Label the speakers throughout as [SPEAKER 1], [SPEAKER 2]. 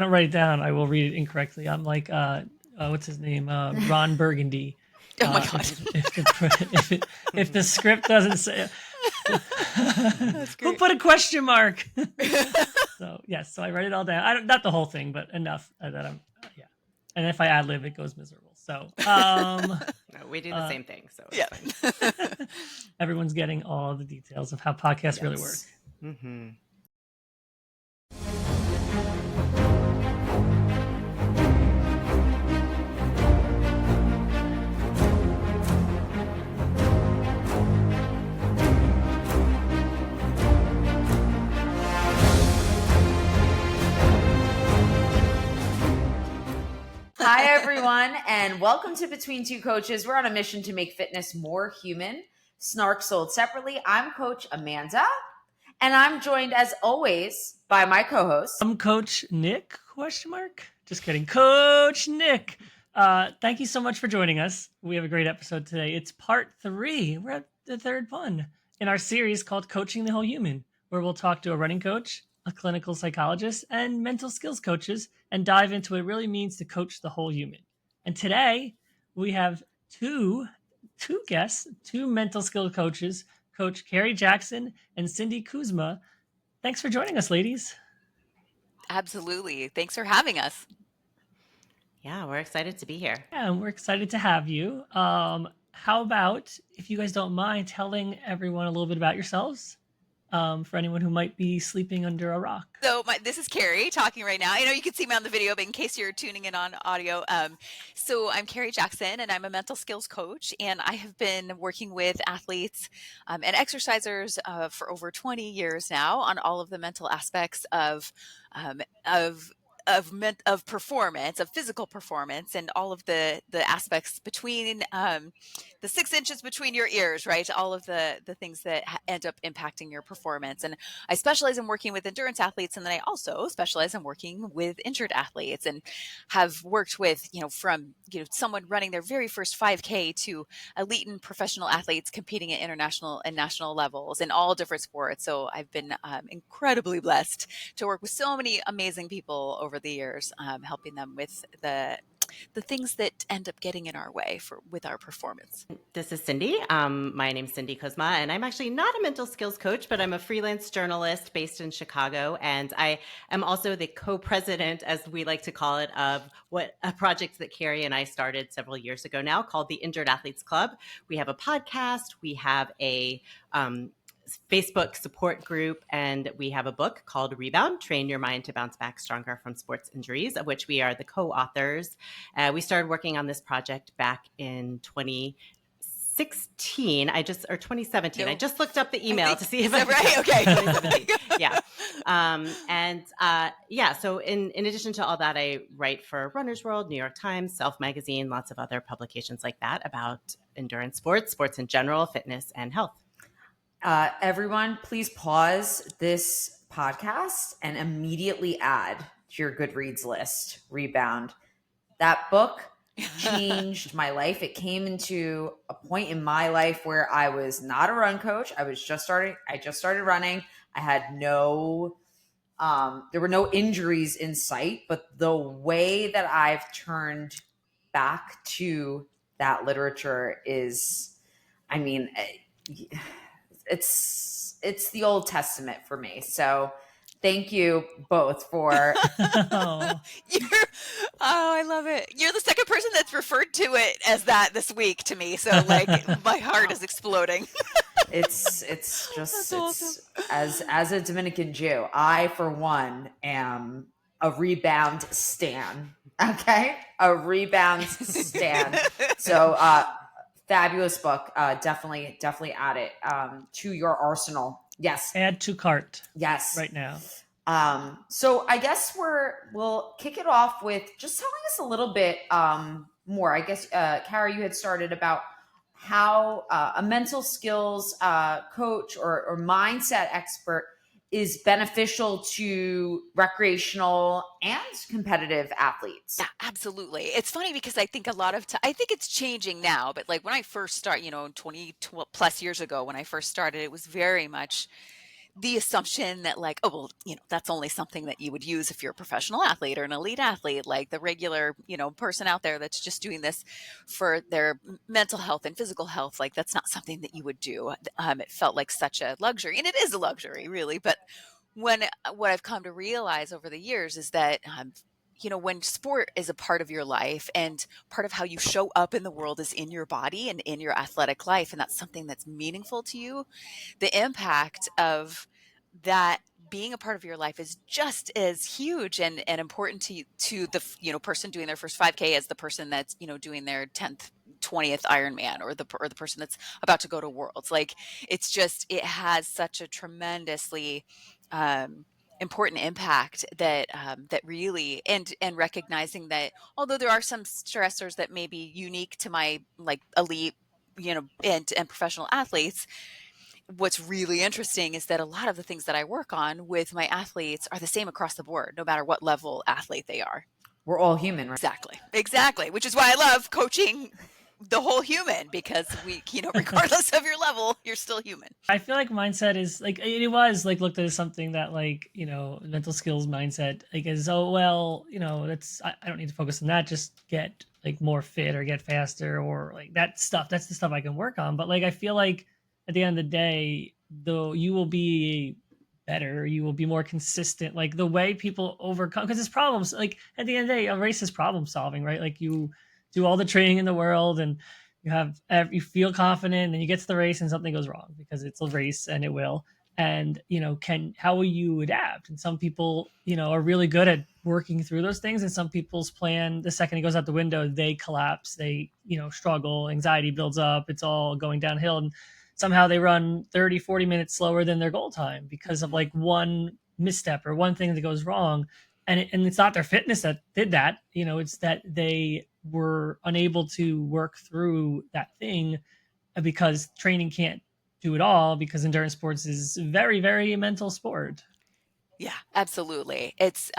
[SPEAKER 1] I don't write it down, I will read it incorrectly. I'm like, what's his name? Ron Burgundy.
[SPEAKER 2] Oh my God.
[SPEAKER 1] If the script doesn't say,
[SPEAKER 2] That's
[SPEAKER 1] who
[SPEAKER 2] great.
[SPEAKER 1] put a question mark? So yes, so I write it all down. I don't, not the whole thing, but enough that I'm yeah. And if I ad lib, it goes miserable. So
[SPEAKER 3] No, we do the same thing, so it's
[SPEAKER 2] Yeah.
[SPEAKER 3] fine.
[SPEAKER 1] everyone's getting all the details of how podcasts really work.
[SPEAKER 3] Mm-hmm.
[SPEAKER 4] Hi, everyone, and welcome to Between Two Coaches. We're on a mission to make fitness more human. Snark sold separately. I'm Coach Amanda, and I'm joined, as always, by my co-host.
[SPEAKER 1] I'm Coach Nick, question mark? Just kidding. Coach Nick. Thank you so much for joining us. We have a great episode today. It's part 3. We're at the third one in our series called Coaching the Whole Human, where we'll talk to a running coach, a clinical psychologist, and mental skills coaches and dive into what it really means to coach the whole human. And today we have two guests, 2 mental skill coaches, Coach Carrie Jackson and Cindy Kuzma. Thanks for joining us, ladies.
[SPEAKER 2] Absolutely. Thanks for having us.
[SPEAKER 3] Yeah, we're excited to be here.
[SPEAKER 1] Yeah, and we're excited to have you. How about, if you guys don't mind, telling everyone a little bit about yourselves, for anyone who might be sleeping under a rock.
[SPEAKER 2] So this is Carrie talking right now. I know you can see me on the video, but in case you're tuning in on audio, so I'm Carrie Jackson, and I'm a mental skills coach, and I have been working with athletes and exercisers for over 20 years now on all of the mental aspects of performance, of physical performance, and all of the aspects between the 6 inches between your ears, right? All of the things that end up impacting your performance. And I specialize in working with endurance athletes, and then I also specialize in working with injured athletes, and have worked with, from someone running their very first 5K to elite and professional athletes competing at international and national levels in all different sports. So I've been incredibly blessed to work with so many amazing people over the years, helping them with the things that end up getting in our way with our performance.
[SPEAKER 3] This is Cindy. My name's Cindy Kuzma, and I'm actually not a mental skills coach, but I'm a freelance journalist based in Chicago. And I am also the co-president, as we like to call it, of a project that Carrie and I started several years ago now called the Injured Athletes Club. We have a podcast, we have a Facebook support group, and we have a book called Rebound, Train Your Mind to Bounce Back Stronger from Sports Injuries, of which we are the co-authors. We started working on this project back in 2016, or 2017.
[SPEAKER 2] No.
[SPEAKER 3] I just looked up the email to see if
[SPEAKER 2] I right. Okay.
[SPEAKER 3] 2017. Yeah. So in addition to all that, I write for Runner's World, New York Times, Self Magazine, lots of other publications like that about endurance sports in general, fitness, and health.
[SPEAKER 4] Everyone, please pause this podcast and immediately add to your Goodreads list, Rebound. That book changed my life. It came into a point in my life where I was not a run coach. I just started running. I had there were no injuries in sight, but the way that I've turned back to that literature is, it's the Old Testament for me. So thank you both for
[SPEAKER 1] Oh,
[SPEAKER 2] I love it. You're the second person that's referred to it as that this week to me. So my heart is exploding.
[SPEAKER 4] it's just
[SPEAKER 2] That's awesome.
[SPEAKER 4] as a Dominican Jew, I for one am a Rebound stan. Okay, a Rebound stan. So fabulous book. Definitely add it to your arsenal. Yes.
[SPEAKER 1] add to cart.
[SPEAKER 4] Yes.
[SPEAKER 1] Right now.
[SPEAKER 4] So I guess we'll kick it off with just telling us a little bit more. I guess, Carrie, you had started about how a mental skills coach or mindset expert is beneficial to recreational and competitive athletes.
[SPEAKER 2] Yeah, absolutely. It's funny because I think I think it's changing now, but like when I first started, 20 plus years ago, when I first started, it was very much the assumption that like, oh, well, that's only something that you would use if you're a professional athlete or an elite athlete, like the regular, person out there that's just doing this for their mental health and physical health. Like that's not something that you would do. It felt like such a luxury, and it is a luxury really. But what I've come to realize over the years is that, when sport is a part of your life and part of how you show up in the world is in your body and in your athletic life, and that's something that's meaningful to you, the impact of that being a part of your life is just as huge and important to the person doing their first 5K as the person that's doing their 10th 20th Ironman, or the person that's about to go to Worlds. Like it has such a tremendously important impact that really, and recognizing that although there are some stressors that may be unique to my like elite and professional athletes, what's really interesting is that a lot of the things that I work on with my athletes are the same across the board, no matter what level athlete they are.
[SPEAKER 4] We're all human, right?
[SPEAKER 2] Exactly. Which is why I love coaching the whole human, because we, regardless of your level, you're still human.
[SPEAKER 1] I feel like mindset is like, it was like looked at as something that like, mental skills mindset, like is, oh, well, that's, I don't need to focus on that. Just get like more fit or get faster or like that stuff. That's the stuff I can work on. But like, I feel like at the end of the day, though, you will be better, you will be more consistent. Like the way people overcome, because it's problems, like at the end of the day, a race is problem solving, right? Like you do all the training in the world and you feel confident, and then you get to the race and something goes wrong, because it's a race and it will. And how will you adapt? And some people are really good at working through those things, and some people's plan, the second it goes out the window, they collapse, they struggle, anxiety builds up, it's all going downhill, and somehow they run 30-40 minutes slower than their goal time because of like one misstep or one thing that goes wrong. And it's not their fitness that did that, it's that they were unable to work through that thing, because training can't do it all, because endurance sports is very, very mental sport.
[SPEAKER 2] Yeah, absolutely. It's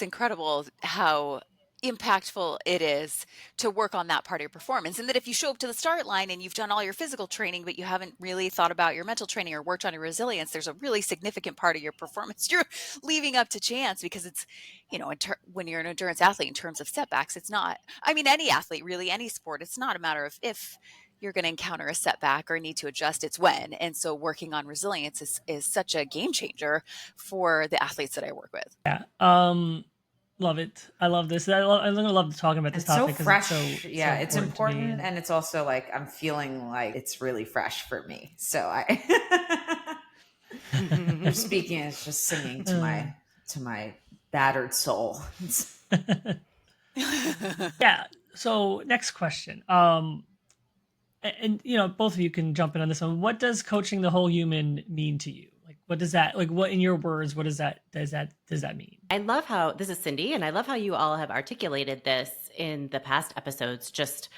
[SPEAKER 2] incredible how impactful it is to work on that part of your performance. And that if you show up to the start line and you've done all your physical training, but you haven't really thought about your mental training or worked on your resilience, there's a really significant part of your performance you're leaving up to chance, because it's, when you're an endurance athlete, in terms of setbacks, it's not, I mean, any athlete, really, any sport, it's not a matter of if you're going to encounter a setback or need to adjust, it's when. And so working on resilience is such a game changer for the athletes that I work with.
[SPEAKER 1] Yeah. Love it. I love this. I'm gonna love talking about this
[SPEAKER 4] It's
[SPEAKER 1] topic.
[SPEAKER 4] so fresh.
[SPEAKER 1] Yeah,
[SPEAKER 4] it's important, and it's also like I'm feeling like it's really fresh for me. So I'm speaking, it's just singing to my battered soul.
[SPEAKER 1] Yeah. So next question. And both of you can jump in on this one. What does coaching the whole human mean to you? Like, what does that, like, what in your words, what does that mean?
[SPEAKER 3] I love how, this is Cindy, and I love how you all have articulated this in the past episodes, just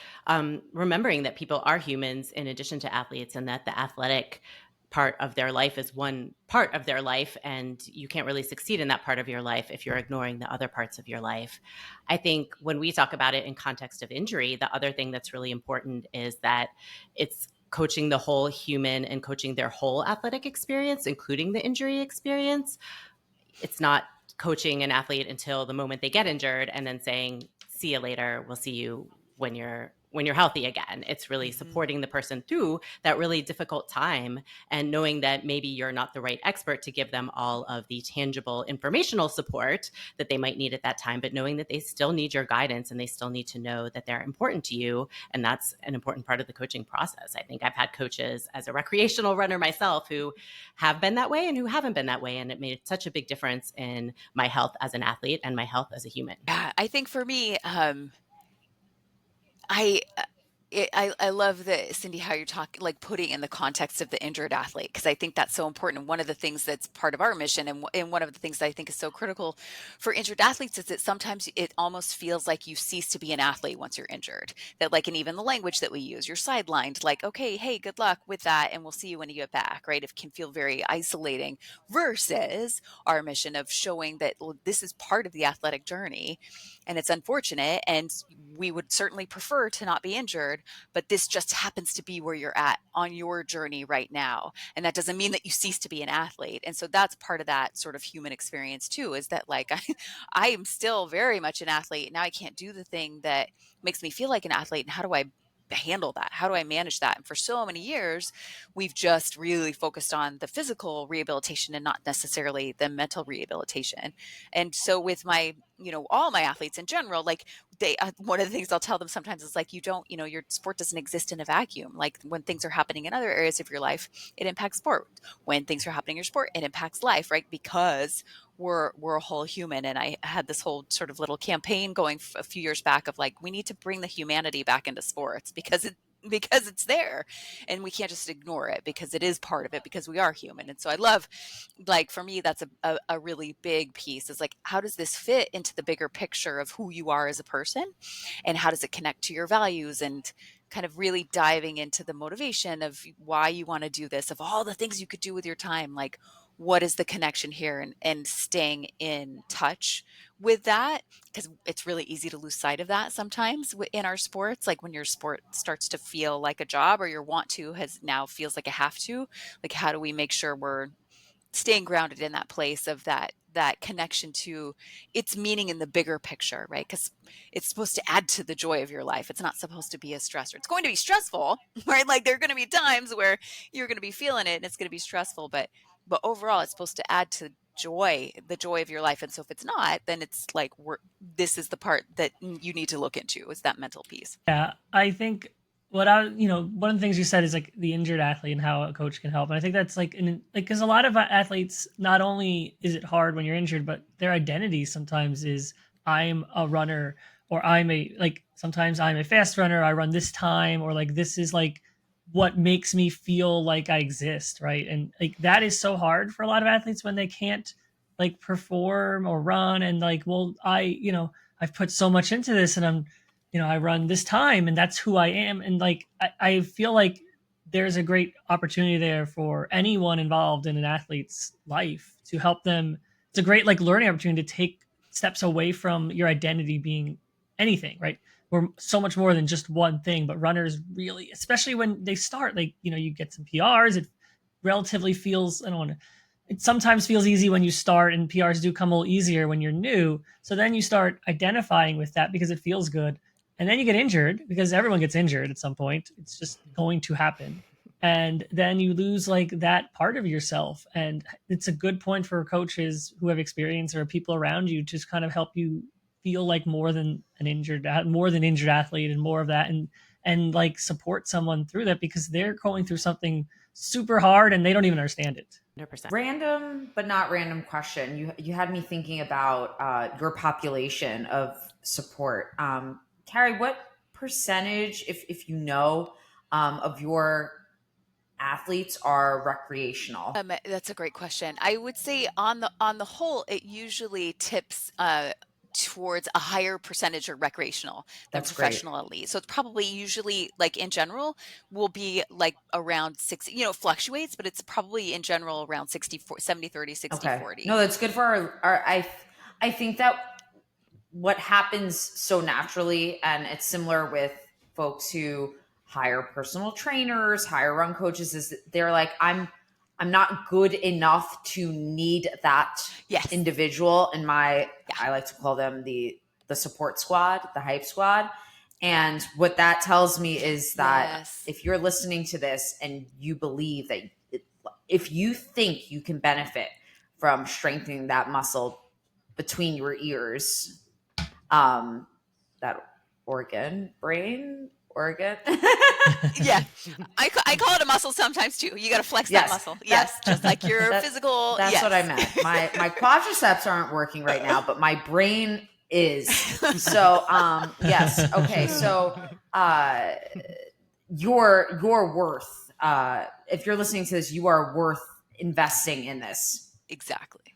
[SPEAKER 3] remembering that people are humans in addition to athletes, and that the athletic part of their life is one part of their life, and you can't really succeed in that part of your life if you're ignoring the other parts of your life. I think when we talk about it in context of injury, the other thing that's really important is that it's coaching the whole human and coaching their whole athletic experience, including the injury experience. It's not coaching an athlete until the moment they get injured and then saying, see you later, we'll see you when you're healthy again. It's really supporting the person through that really difficult time, and knowing that maybe you're not the right expert to give them all of the tangible informational support that they might need at that time, but knowing that they still need your guidance and they still need to know that they're important to you. And that's an important part of the coaching process. I think I've had coaches as a recreational runner myself who have been that way and who haven't been that way. And it made such a big difference in my health as an athlete and my health as a human.
[SPEAKER 2] Yeah, I think for me, I love that, Cindy, how you're talking, like putting in the context of the injured athlete, because I think that's so important. And one of the things that's part of our mission, and one of the things that I think is so critical for injured athletes, is that sometimes it almost feels like you cease to be an athlete once you're injured. That, like, and even the language that we use, you're sidelined, like, okay, hey, good luck with that, and we'll see you when you get back, right? It can feel very isolating, versus our mission of showing that, well, this is part of the athletic journey, and it's unfortunate, and we would certainly prefer to not be injured, hard, but this just happens to be where you're at on your journey right now. And that doesn't mean that you cease to be an athlete. And so that's part of that sort of human experience too, is that like, I am still very much an athlete. Now I can't do the thing that makes me feel like an athlete. And how do I handle that? How do I manage that? And for so many years, we've just really focused on the physical rehabilitation and not necessarily the mental rehabilitation. And so with my, all my athletes in general, like one of the things I'll tell them sometimes is like, your sport doesn't exist in a vacuum. Like when things are happening in other areas of your life, it impacts sport. When things are happening in your sport, it impacts life, right? Because we're a whole human. And I had this whole sort of little campaign going a few years back of like, we need to bring the humanity back into sports because it's there and we can't just ignore it because it is part of it because we are human. And so I love, like, for me, that's a really big piece is like, how does this fit into the bigger picture of who you are as a person and how does it connect to your values, and kind of really diving into the motivation of why you want to do this, of all the things you could do with your time, like what is the connection here, and staying in touch with that, because it's really easy to lose sight of that sometimes in our sports. Like when your sport starts to feel like a job, or your want to has now feels like a have to, like how do we make sure we're staying grounded in that place of that connection to its meaning in the bigger picture, right? Because it's supposed to add to the joy of your life. It's not supposed to be a stressor. It's going to be stressful, right? Like there are going to be times where you're going to be feeling it and it's going to be stressful, but overall it's supposed to add to the joy of your life. And so if it's not, then it's like this is the part that you need to look into, is that mental piece.
[SPEAKER 1] Yeah, I think one of the things you said is like the injured athlete and how a coach can help. And I think that's like, because a lot of athletes, not only is it hard when you're injured, but their identity sometimes is I'm a runner, or sometimes I'm a fast runner. I run this time, or like, this is like what makes me feel like I exist. Right. And like, that is so hard for a lot of athletes when they can't like perform or run. And like, well, I've put so much into this and I run this time and that's who I am. And like, I feel like there's a great opportunity there for anyone involved in an athlete's life to help them. It's a great like learning opportunity to take steps away from your identity being anything, right? We're so much more than just one thing, but runners really, especially when they start, like, you get some PRs, it relatively feels, I don't want to, it sometimes feels easy when you start, and PRs do come a little easier when you're new. So then you start identifying with that because it feels good. And then you get injured, because everyone gets injured at some point. It's just going to happen. And then you lose like that part of yourself. And it's a good point for coaches who have experience or people around you to just kind of help you feel like more than injured athlete, and more of that, and like support someone through that, because they're going through something super hard and they don't even understand it.
[SPEAKER 3] 100%.
[SPEAKER 4] Random but not random question. You had me thinking about your population of support. Carrie, what percentage, if you know, of your athletes are recreational?
[SPEAKER 2] That's a great question. I would say on the whole, it usually tips towards a higher percentage of recreational than
[SPEAKER 4] That's great.
[SPEAKER 2] professional elite. So it's probably usually, like in general, will be like around 60, it fluctuates, but it's probably in general around 60, 70, 30, 60,
[SPEAKER 4] Okay.
[SPEAKER 2] 40.
[SPEAKER 4] No, that's good for our I think that what happens so naturally, and it's similar with folks who hire personal trainers, hire run coaches, is that they're like, I'm not good enough to need that
[SPEAKER 2] Yes.
[SPEAKER 4] individual in my, I like to call them the support squad, the hype squad. And what that tells me is that
[SPEAKER 2] Yes.
[SPEAKER 4] if you're listening to this and you believe that if you think you can benefit from strengthening that muscle between your ears, that brain organ.
[SPEAKER 2] Yeah. I call it a muscle sometimes too. You got to flex that muscle. Yes. Just like your physical.
[SPEAKER 4] That's
[SPEAKER 2] yes.
[SPEAKER 4] what I meant. My quadriceps aren't working right now, but my brain is. So, yes. Okay. So, you're worth, if you're listening to this, you are worth investing in this.
[SPEAKER 2] Exactly.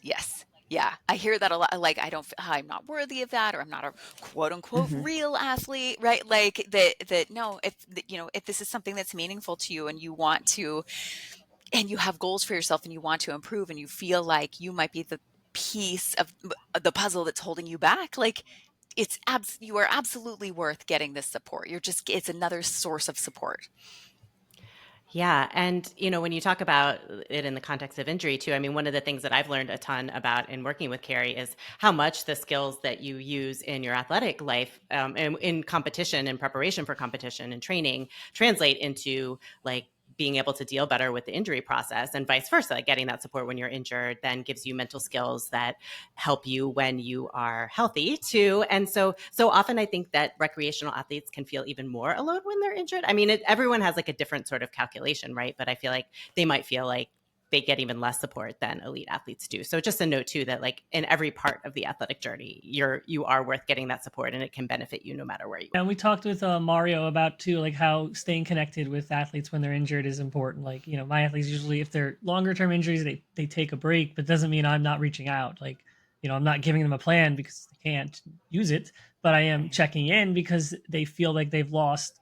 [SPEAKER 2] Yes. Yeah. I hear that a lot. Like, I'm not worthy of that, or I'm not a quote unquote real athlete, right? Like no, if this is something that's meaningful to you and you want to, and you have goals for yourself and you want to improve and you feel like you might be the piece of the puzzle that's holding you back, like you are absolutely worth getting this support. It's another source of support.
[SPEAKER 3] Yeah. And, when you talk about it in the context of injury too, I mean, one of the things that I've learned a ton about in working with Carrie is how much the skills that you use in your athletic life and in competition and preparation for competition and training translate into like being able to deal better with the injury process, and vice versa. Like getting that support when you're injured then gives you mental skills that help you when you are healthy too. And so often I think that recreational athletes can feel even more alone when they're injured. I mean, everyone has like a different sort of calculation, right? But I feel like they might feel like they get even less support than elite athletes do. So just a note too, that like in every part of the athletic journey, you are worth getting that support, and it can benefit you no matter where you are.
[SPEAKER 1] And we talked with Mario about too, like how staying connected with athletes when they're injured is important. Like, my athletes usually, if they're longer term injuries, they take a break, but doesn't mean I'm not reaching out. Like, I'm not giving them a plan because they can't use it, but I am checking in because they feel like they've lost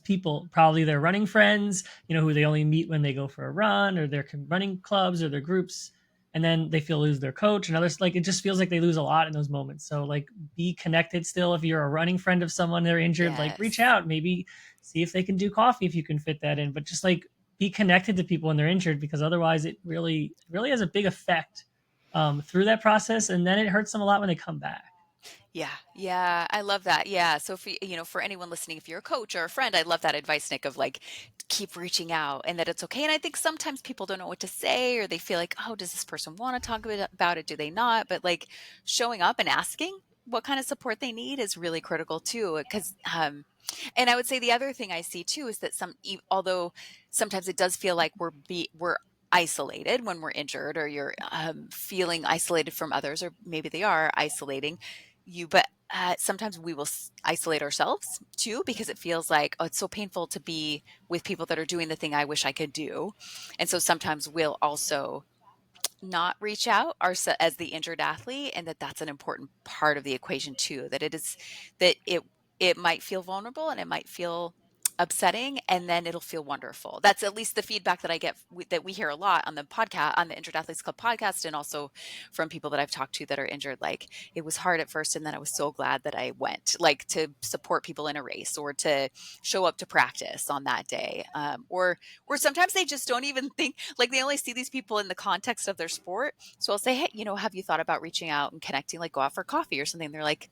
[SPEAKER 1] people, probably their running friends, who they only meet when they go for a run, or their running clubs or their groups. And then they lose their coach and others. Like, it just feels like they lose a lot in those moments. So like, be connected still. If you're a running friend of someone, they're injured, like reach out, maybe see if they can do coffee, if you can fit that in, but just like be connected to people when they're injured, because otherwise it really has a big effect through that process. And then it hurts them a lot when they come back.
[SPEAKER 2] Yeah, I love that. Yeah, so for anyone listening, if you're a coach or a friend, I love that advice, Nick, of like keep reaching out and that it's okay. And I think sometimes people don't know what to say, or they feel like, oh, does this person want to talk about it? Do they not? But like showing up and asking what kind of support they need is really critical too. Because and I would say the other thing I see too is that although sometimes it does feel like we're isolated when we're injured, or you're feeling isolated from others, or maybe they are isolating you, but sometimes we will isolate ourselves too, because it feels like, oh, it's so painful to be with people that are doing the thing I wish I could do. And so sometimes we'll also not reach out as the injured athlete, and that's an important part of the equation too, that it might feel vulnerable and it might feel upsetting, and then it'll feel wonderful. That's at least the feedback that I get, that we hear a lot on the podcast, on the Injured Athletes Club podcast, and also from people that I've talked to that are injured. Like, it was hard at first, and then I was so glad that I went, like, to support people in a race, or to show up to practice on that day, or sometimes they just don't even think, like, they only see these people in the context of their sport. So I'll say, hey, have you thought about reaching out and connecting, like go out for coffee or something? They're like,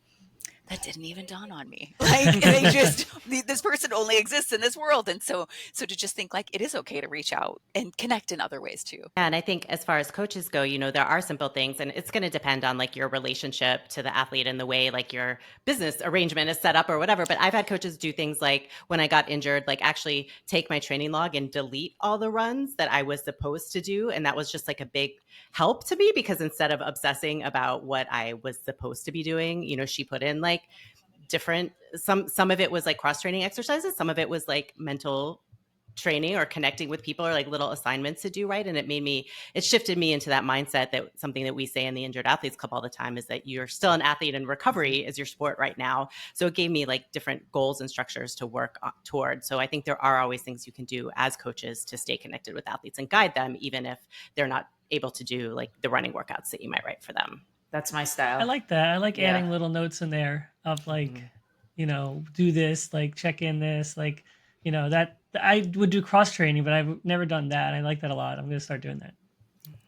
[SPEAKER 2] that didn't even dawn on me. Like, this person only exists in this world. And so to just think like it is okay to reach out and connect in other ways too.
[SPEAKER 3] Yeah, and I think as far as coaches go, there are simple things, and it's going to depend on like your relationship to the athlete and the way like your business arrangement is set up or whatever. But I've had coaches do things like, when I got injured, like actually take my training log and delete all the runs that I was supposed to do. And that was just like a big help to me, because instead of obsessing about what I was supposed to be doing, she put in like different, some of it was like cross training exercises, some of it was like mental training or connecting with people, or like little assignments to do, right? And it shifted me into that mindset, that something that we say in the Injured Athletes Club all the time is that you're still an athlete and recovery is your sport right now. So it gave me like different goals and structures to work toward. So I think there are always things you can do as coaches to stay connected with athletes and guide them, even if they're not able to do like the running workouts that you might write for them.
[SPEAKER 4] That's my style.
[SPEAKER 1] I like that. I like adding little notes in there of like, do this, like check in this, like, that I would do cross training, but I've never done that. I like that a lot. I'm going to start doing that.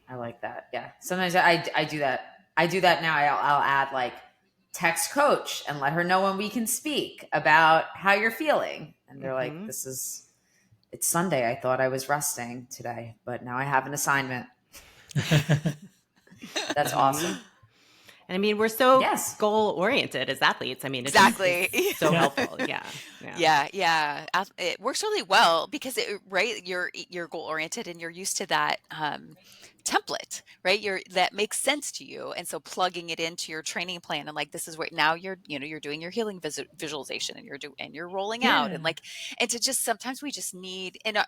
[SPEAKER 4] I like that. Yeah. Sometimes I do that. I do that now. I'll add like text coach and let her know when we can speak about how you're feeling. And they're like, it's Sunday. I thought I was resting today, but now I have an assignment. That's awesome.
[SPEAKER 3] And I mean, we're so goal oriented as athletes. I mean, it's so helpful.
[SPEAKER 2] Yeah. It works really well because you're goal oriented and you're used to that template, right? That makes sense to you. And so plugging it into your training plan, and like, this is what now you're doing your healing visualization, and you're rolling out, and like, and to just, sometimes we just need, and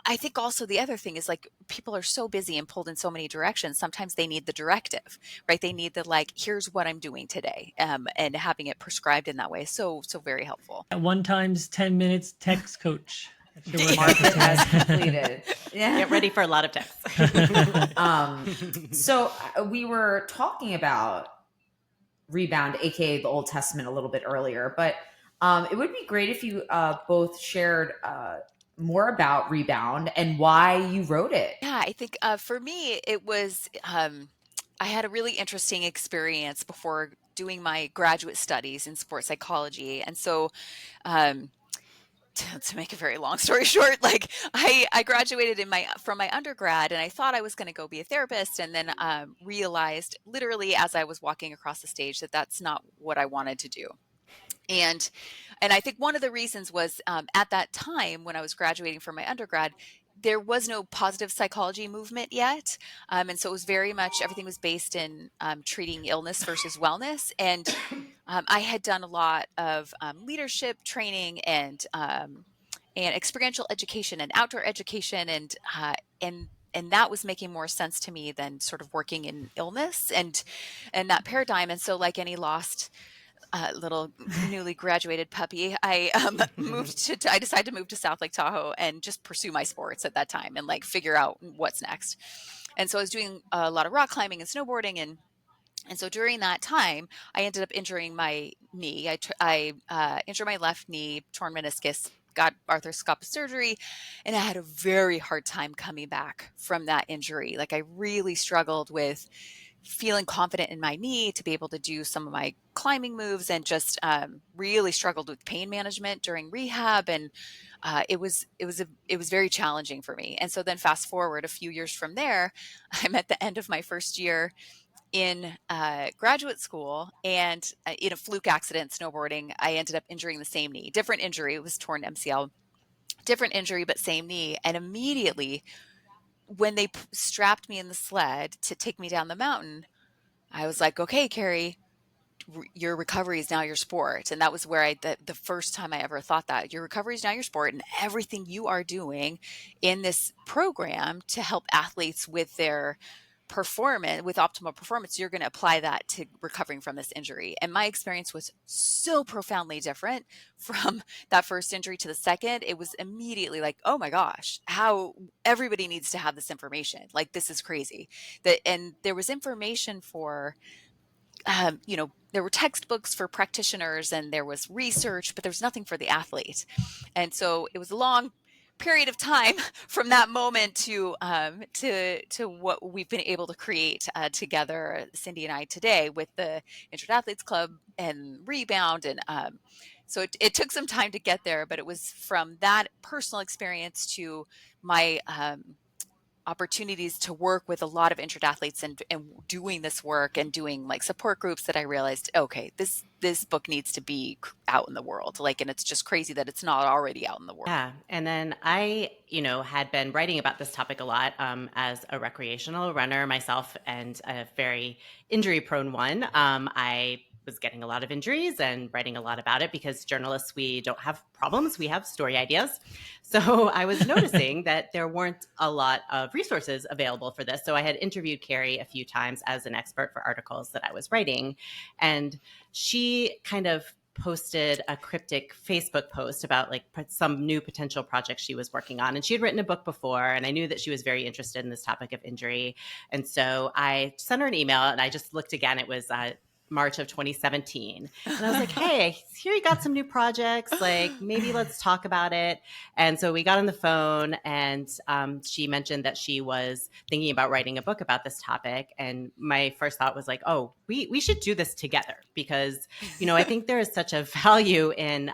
[SPEAKER 2] I think also the other thing is, like, people are so busy and pulled in so many directions. Sometimes they need the directive, right? They need the, like, here's what I'm doing today, and having it prescribed in that way. So very helpful.
[SPEAKER 1] At 1 times 10 minutes text coach.
[SPEAKER 4] Market has completed. Yeah.
[SPEAKER 3] Get ready for a lot of texts.
[SPEAKER 4] So we were talking about Rebound, aka the Old Testament, a little bit earlier. But it would be great if you both shared more about Rebound and why you wrote it.
[SPEAKER 2] Yeah, I think for me, it was, I had a really interesting experience before doing my graduate studies in sports psychology. And so, um, to make a very long story short, like I graduated from my undergrad, and I thought I was going to go be a therapist, and then realized literally as I was walking across the stage that that's not what I wanted to do. And I think one of the reasons was, at that time when I was graduating from my undergrad, there was no positive psychology movement yet. And so it was very much, everything was based in treating illness versus wellness. And I had done a lot of leadership training and experiential education and outdoor education, and that was making more sense to me than sort of working in illness and that paradigm. And so, like any lost little newly graduated puppy, I I decided to move to South Lake Tahoe and just pursue my sports at that time and like figure out what's next. And so I was doing a lot of rock climbing and snowboarding, and so during that time, I ended up injuring my knee. I injured my left knee, torn meniscus, got arthroscopic surgery, and I had a very hard time coming back from that injury. Like, I really struggled with feeling confident in my knee to be able to do some of my climbing moves, and just really struggled with pain management during rehab. And it was very challenging for me. And so then fast forward a few years from there, I'm at the end of my first year in graduate school, and in a fluke accident snowboarding, I ended up injuring the same knee. Different injury. It was torn MCL. Different injury, but same knee. And immediately when they strapped me in the sled to take me down the mountain, I was like, okay, Carrie, your recovery is now your sport. And that was where the first time I ever thought that your recovery is now your sport, and everything you are doing in this program to help athletes with their performance, with optimal performance, you're going to apply that to recovering from this injury. And my experience was so profoundly different from that first injury to the second. It was immediately like, oh my gosh, how everybody needs to have this information. Like, this is crazy. And there was information for, there were textbooks for practitioners, and there was research, but there was nothing for the athlete. And so it was a long period of time from that moment to what we've been able to create together, Cindy and I, today, with the Injured Athletes Club and Rebound. And so it took some time to get there, but it was from that personal experience to my opportunities to work with a lot of injured athletes and doing this work and doing like support groups, that I realized, okay, this book needs to be out in the world. Like, and it's just crazy that it's not already out in the world.
[SPEAKER 3] Yeah. And then I, had been writing about this topic a lot as a recreational runner myself, and a very injury prone one. I was getting a lot of injuries and writing a lot about it, because journalists, we don't have problems, we have story ideas. So I was noticing that there weren't a lot of resources available for this. So I had interviewed Carrie a few times as an expert for articles that I was writing, and she kind of posted a cryptic Facebook post about like some new potential project she was working on. And she had written a book before, and I knew that she was very interested in this topic of injury. And so I sent her an email, and I just looked again. It was March of 2017. And I was like, hey, here you got some new projects. Like, maybe let's talk about it. And so we got on the phone, and she mentioned that she was thinking about writing a book about this topic. And my first thought was like, oh, we should do this together, because, I think there is such a value in,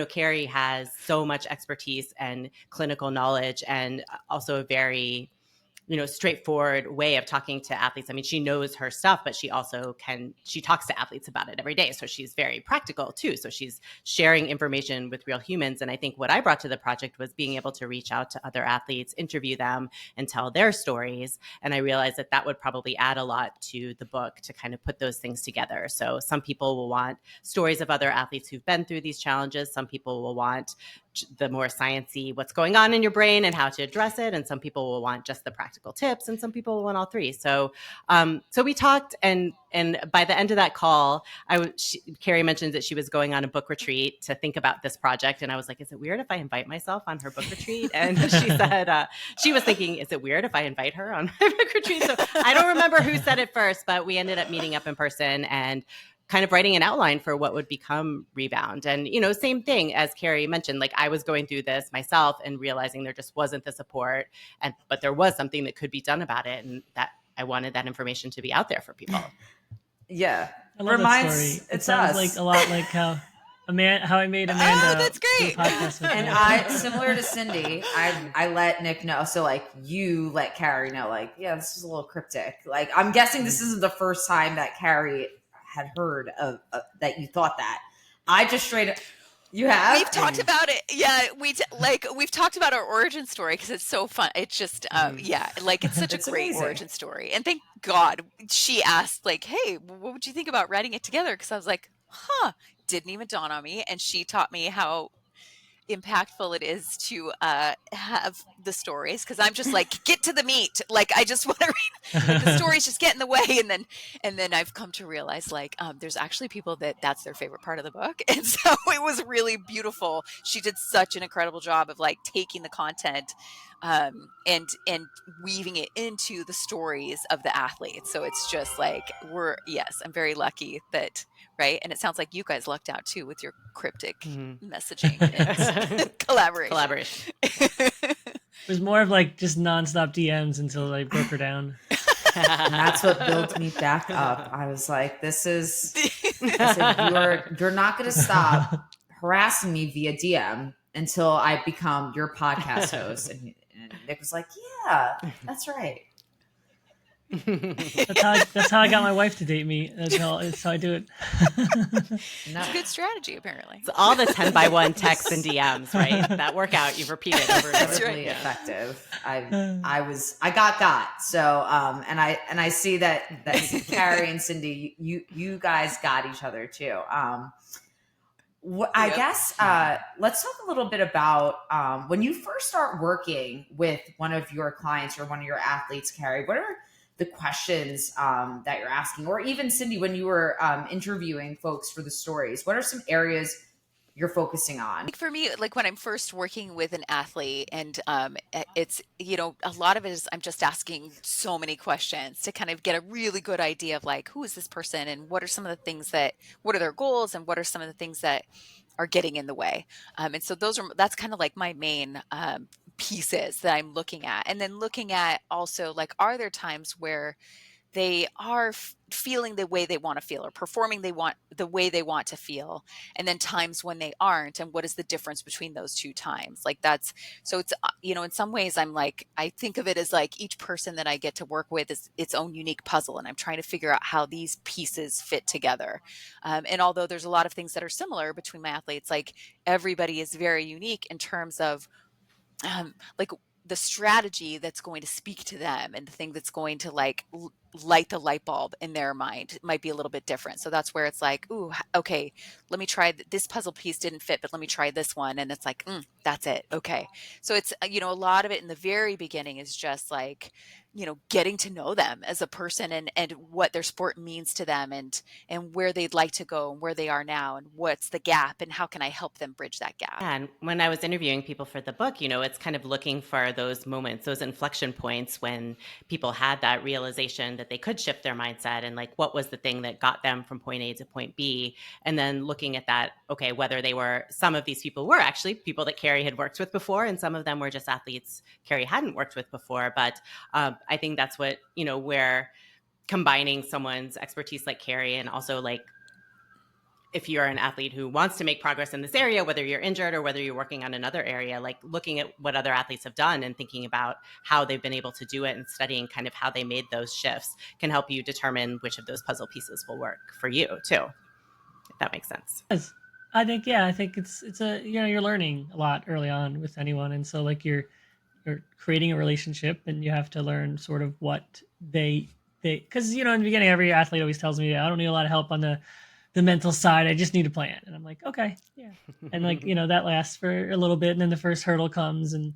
[SPEAKER 3] Carrie has so much expertise and clinical knowledge, and also a very straightforward way of talking to athletes. I mean, she knows her stuff, but she also she talks to athletes about it every day. So she's very practical too. So she's sharing information with real humans. And I think what I brought to the project was being able to reach out to other athletes, interview them, and tell their stories. And I realized that that would probably add a lot to the book to kind of put those things together. So some people will want stories of other athletes who've been through these challenges. Some people will want the more sciencey, what's going on in your brain and how to address it. And some people will want just the practical tips, and some people will want all three. So, so we talked, and by the end of that call, Carrie mentioned that she was going on a book retreat to think about this project. And I was like, is it weird if I invite myself on her book retreat? And she said, she was thinking, is it weird if I invite her on my book retreat? So I don't remember who said it first, but we ended up meeting up in person and kind of writing an outline for what would become Rebound. And, same thing as Carrie mentioned, like I was going through this myself and realizing there just wasn't the support, but there was something that could be done about it. And that I wanted that information to be out there for people.
[SPEAKER 4] Yeah.
[SPEAKER 1] I love that story. It sounds like a lot like how I made Amanda.
[SPEAKER 2] Oh, that's great.
[SPEAKER 4] And similar to Cindy, I let Nick know. So like you let Carrie know, like, yeah, this is a little cryptic. Like I'm guessing this isn't the first time that Carrie had heard of that you thought that. I just straight up, you have?
[SPEAKER 2] We've talked about it. Yeah, we've talked about our origin story because it's so fun. It's just it's such a great
[SPEAKER 4] amazing.
[SPEAKER 2] origin story. And thank God she asked like, "Hey, what would you think about writing it together?" Because I was like, didn't even dawn on me. And she taught me how impactful it is to have the stories, because I'm just like, get to the meat. Like I just want to read, like, the stories just get in the way, and then I've come to realize like there's actually people that's their favorite part of the book, and so it was really beautiful. She did such an incredible job of like taking the content and weaving it into the stories of the athletes. So it's just like I'm very lucky that. Right. And it sounds like you guys lucked out too with your cryptic messaging and collaboration.
[SPEAKER 1] It was more of like just nonstop DMs until I broke her down.
[SPEAKER 4] And that's what built me back up. I was like, I said, you're not going to stop harassing me via DM until I become your podcast host. And Nick was like, yeah, that's right.
[SPEAKER 1] That's how I got my wife to date me. That's how I do it.
[SPEAKER 2] It's a good strategy, apparently.
[SPEAKER 3] It's all the 10x1 texts and DMs, right? That workout you've repeated over and over.
[SPEAKER 2] That's right.
[SPEAKER 4] Effective. I got. So and I see that Carrie and Cindy, you guys got each other too. I guess let's talk a little bit about when you first start working with one of your clients or one of your athletes, Carrie. What are the questions that you're asking? Or even Cindy, when you were interviewing folks for the stories, what are some areas you're focusing on?
[SPEAKER 2] For me, like when I'm first working with an athlete, and it's, a lot of it is I'm just asking so many questions to kind of get a really good idea of like, who is this person and what are some of the things what are their goals and what are some of the things that are getting in the way. And so that's kind of like my main pieces that I'm looking at. And then looking at also like, are there times where they are feeling the way they want to feel or performing the way they want to feel, and then times when they aren't, and what is the difference between those two times? Like it's in some ways I'm like, I think of it as like each person that I get to work with is its own unique puzzle, and I'm trying to figure out how these pieces fit together. And although there's a lot of things that are similar between my athletes, like everybody is very unique in terms of like the strategy that's going to speak to them, and the thing that's going to like light the light bulb in their mind might be a little bit different. So that's where it's like, ooh, okay, let me try this puzzle piece didn't fit, but let me try this one. And it's like, that's it. Okay. So it's, a lot of it in the very beginning is just like, getting to know them as a person, and what their sport means to them, and where they'd like to go and where they are now, and what's the gap and how can I help them bridge that gap.
[SPEAKER 3] And when I was interviewing people for the book, it's kind of looking for those moments, those inflection points when people had that realization that they could shift their mindset, and like, what was the thing that got them from point A to point B? And then looking at that, okay, whether some of these people were actually people that Carrie had worked with before, and some of them were just athletes Carrie hadn't worked with before. But I think that's what, where combining someone's expertise like Carrie, and also like, if you're an athlete who wants to make progress in this area, whether you're injured or whether you're working on another area, like looking at what other athletes have done and thinking about how they've been able to do it and studying kind of how they made those shifts can help you determine which of those puzzle pieces will work for you too, if that makes sense.
[SPEAKER 1] I think it's a, you're learning a lot early on with anyone. And so like you're creating a relationship, and you have to learn sort of what because, in the beginning, every athlete always tells me, I don't need a lot of help on the mental side. I just need a plan. And I'm like, okay, yeah. And like, that lasts for a little bit. And then the first hurdle comes and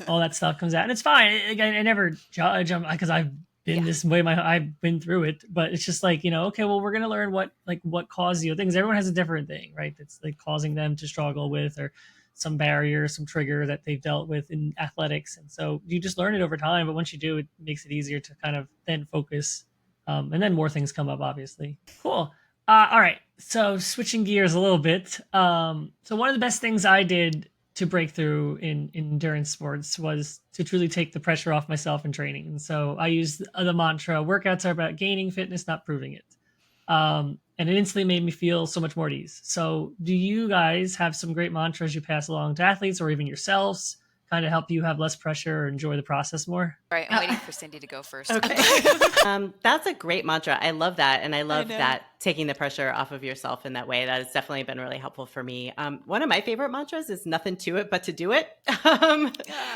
[SPEAKER 1] all that stuff comes out, and it's fine. I never judge because I've been this way. I've been through it, but it's just like, okay, well, we're going to learn what caused you things. Everyone has a different thing, right? That's like causing them to struggle with, or some barrier, some trigger that they've dealt with in athletics. And so you just learn it over time. But once you do, it makes it easier to kind of then focus. And then more things come up, obviously. Cool. All right. So switching gears a little bit. So one of the best things I did to break through in endurance sports was to truly take the pressure off myself in training. And so I used the mantra: "Workouts are about gaining fitness, not proving it." And it instantly made me feel so much more at ease. So, do you guys have some great mantras you pass along to athletes or even yourselves, kind of help you have less pressure or enjoy the process more?
[SPEAKER 2] All right, I'm waiting for Cindy to go first.
[SPEAKER 3] Okay. That's a great mantra. I love that. And I love
[SPEAKER 2] know.
[SPEAKER 3] that taking the pressure off of yourself in that way. That has definitely been really helpful for me. One of my favorite mantras is nothing to it but to do it,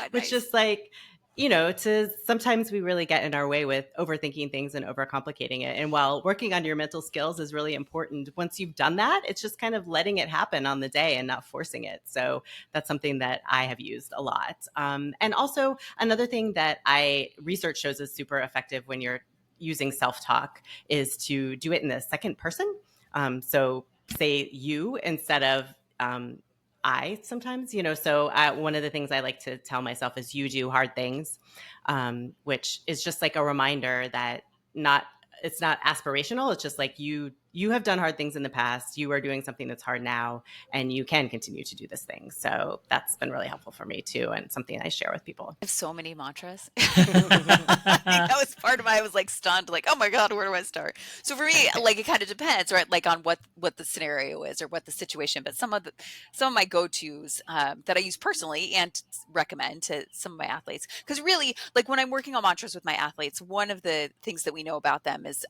[SPEAKER 3] which
[SPEAKER 2] Nice.
[SPEAKER 3] is like, to sometimes we really get in our way with overthinking things and overcomplicating it. And while working on your mental skills is really important, once you've done that, it's just kind of letting it happen on the day and not forcing it. So that's something that I have used a lot. And also another thing that research shows is super effective when you're using self-talk is to do it in the second person. So say you instead of I sometimes, so one of the things I like to tell myself is you do hard things, which is just like a reminder that it's not aspirational. It's just like you have done hard things in the past. You are doing something that's hard now, and you can continue to do this thing. So that's been really helpful for me too, and something I share with people.
[SPEAKER 2] I have so many mantras. I think that was part of why I was like stunned, like, oh my God, where do I start? So for me, like, it kind of depends, right? Like on what the scenario is or what the situation, but some of my go-tos that I use personally and recommend to some of my athletes. Because really, like when I'm working on mantras with my athletes, one of the things that we know about them is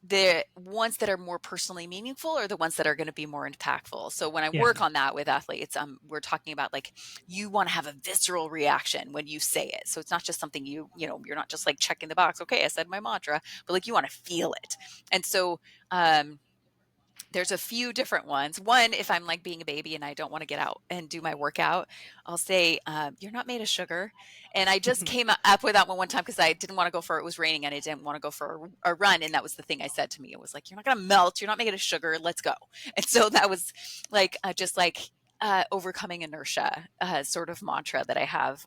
[SPEAKER 2] the ones that are more personally meaningful are the ones that are going to be more impactful. So when I
[SPEAKER 1] Yeah.
[SPEAKER 2] work on that with athletes, we're talking about like you want to have a visceral reaction when you say it. So it's not just something you're not just like checking the box. Okay, I said my mantra, but like you want to feel it. And so there's a few different ones. One, if I'm like being a baby and I don't want to get out and do my workout, I'll say, you're not made of sugar. And I just came up with that one time because I didn't want to go for it. It was raining and I didn't want to go for a run. And that was the thing I said to me. It was like, you're not going to melt. You're not made of sugar. Let's go. And so that was like, just like overcoming inertia sort of mantra that I have.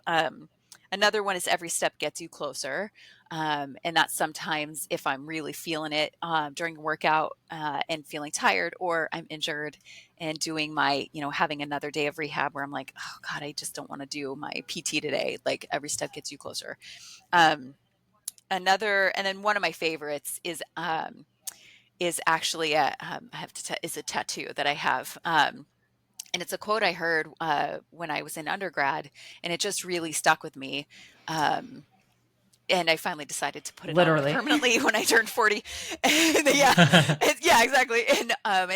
[SPEAKER 2] Another one is every step gets you closer. And that's sometimes if I'm really feeling it during a workout and feeling tired or I'm injured and doing my, having another day of rehab where I'm like, oh God, I just don't want to do my PT today. Like every step gets you closer. And then one of my favorites is actually is a tattoo that I have. And it's a quote I heard when I was in undergrad, and it just really stuck with me. And I finally decided to put it on permanently when I turned 40. Yeah, exactly. And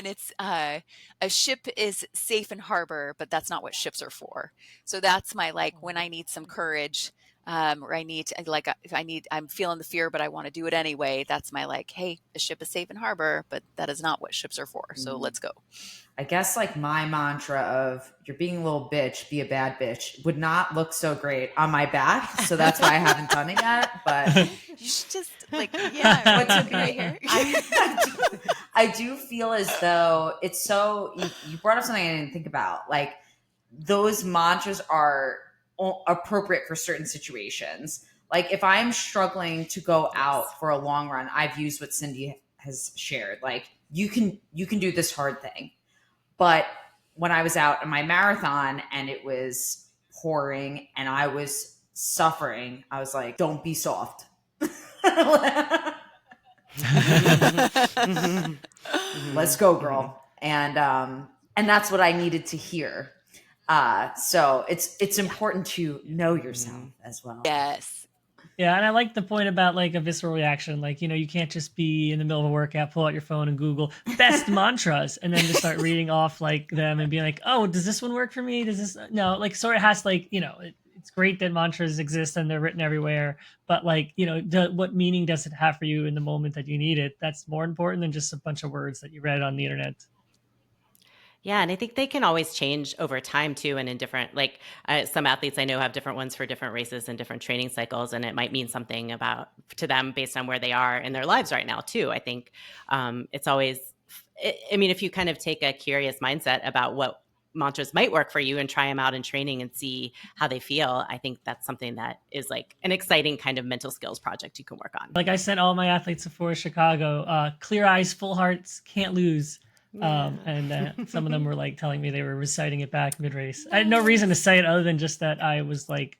[SPEAKER 2] it's a ship is safe in harbor, but that's not what ships are for. So that's my like when I need some courage, or I need to, like if I'm feeling the fear, but I want to do it anyway. That's my like, hey, the ship is safe in harbor, but that is not what ships are for. So let's go.
[SPEAKER 4] I guess like my mantra of you're being a little bitch, be a bad bitch would not look so great on my back. So that's why I haven't done it yet. But
[SPEAKER 2] you should just like, yeah, what's up right here?
[SPEAKER 4] I do feel as though it's so, you brought up something I didn't think about. Like those mantras are appropriate for certain situations. Like if I'm struggling to go out for a long run, I've used what Cindy has shared. Like you can do this hard thing. But when I was out in my marathon and it was pouring and I was suffering, I was like, don't be soft. Let's go, girl. And that's what I needed to hear. So it's important to know yourself as well.
[SPEAKER 2] Yes.
[SPEAKER 1] Yeah, and I like the point about like a visceral reaction. Like, you can't just be in the middle of a workout, pull out your phone and Google best mantras and then just start reading off like them and being like, oh, does this one work for me? Does this? No, like, so it has like, it's great that mantras exist and they're written everywhere, but like, what meaning does it have for you in the moment that you need it? That's more important than just a bunch of words that you read on the internet.
[SPEAKER 3] Yeah, and I think they can always change over time too, and in different like some athletes I know have different ones for different races and different training cycles, and it might mean something about to them based on where they are in their lives right now too. I think it's always, I mean, if you kind of take a curious mindset about what mantras might work for you and try them out in training and see how they feel. I think that's something that is like an exciting kind of mental skills project you can work on.
[SPEAKER 1] Like I sent all my athletes before Chicago, clear eyes, full hearts, can't lose. And some of them were like telling me they were reciting it back mid-race. I had no reason to say it other than just that I was like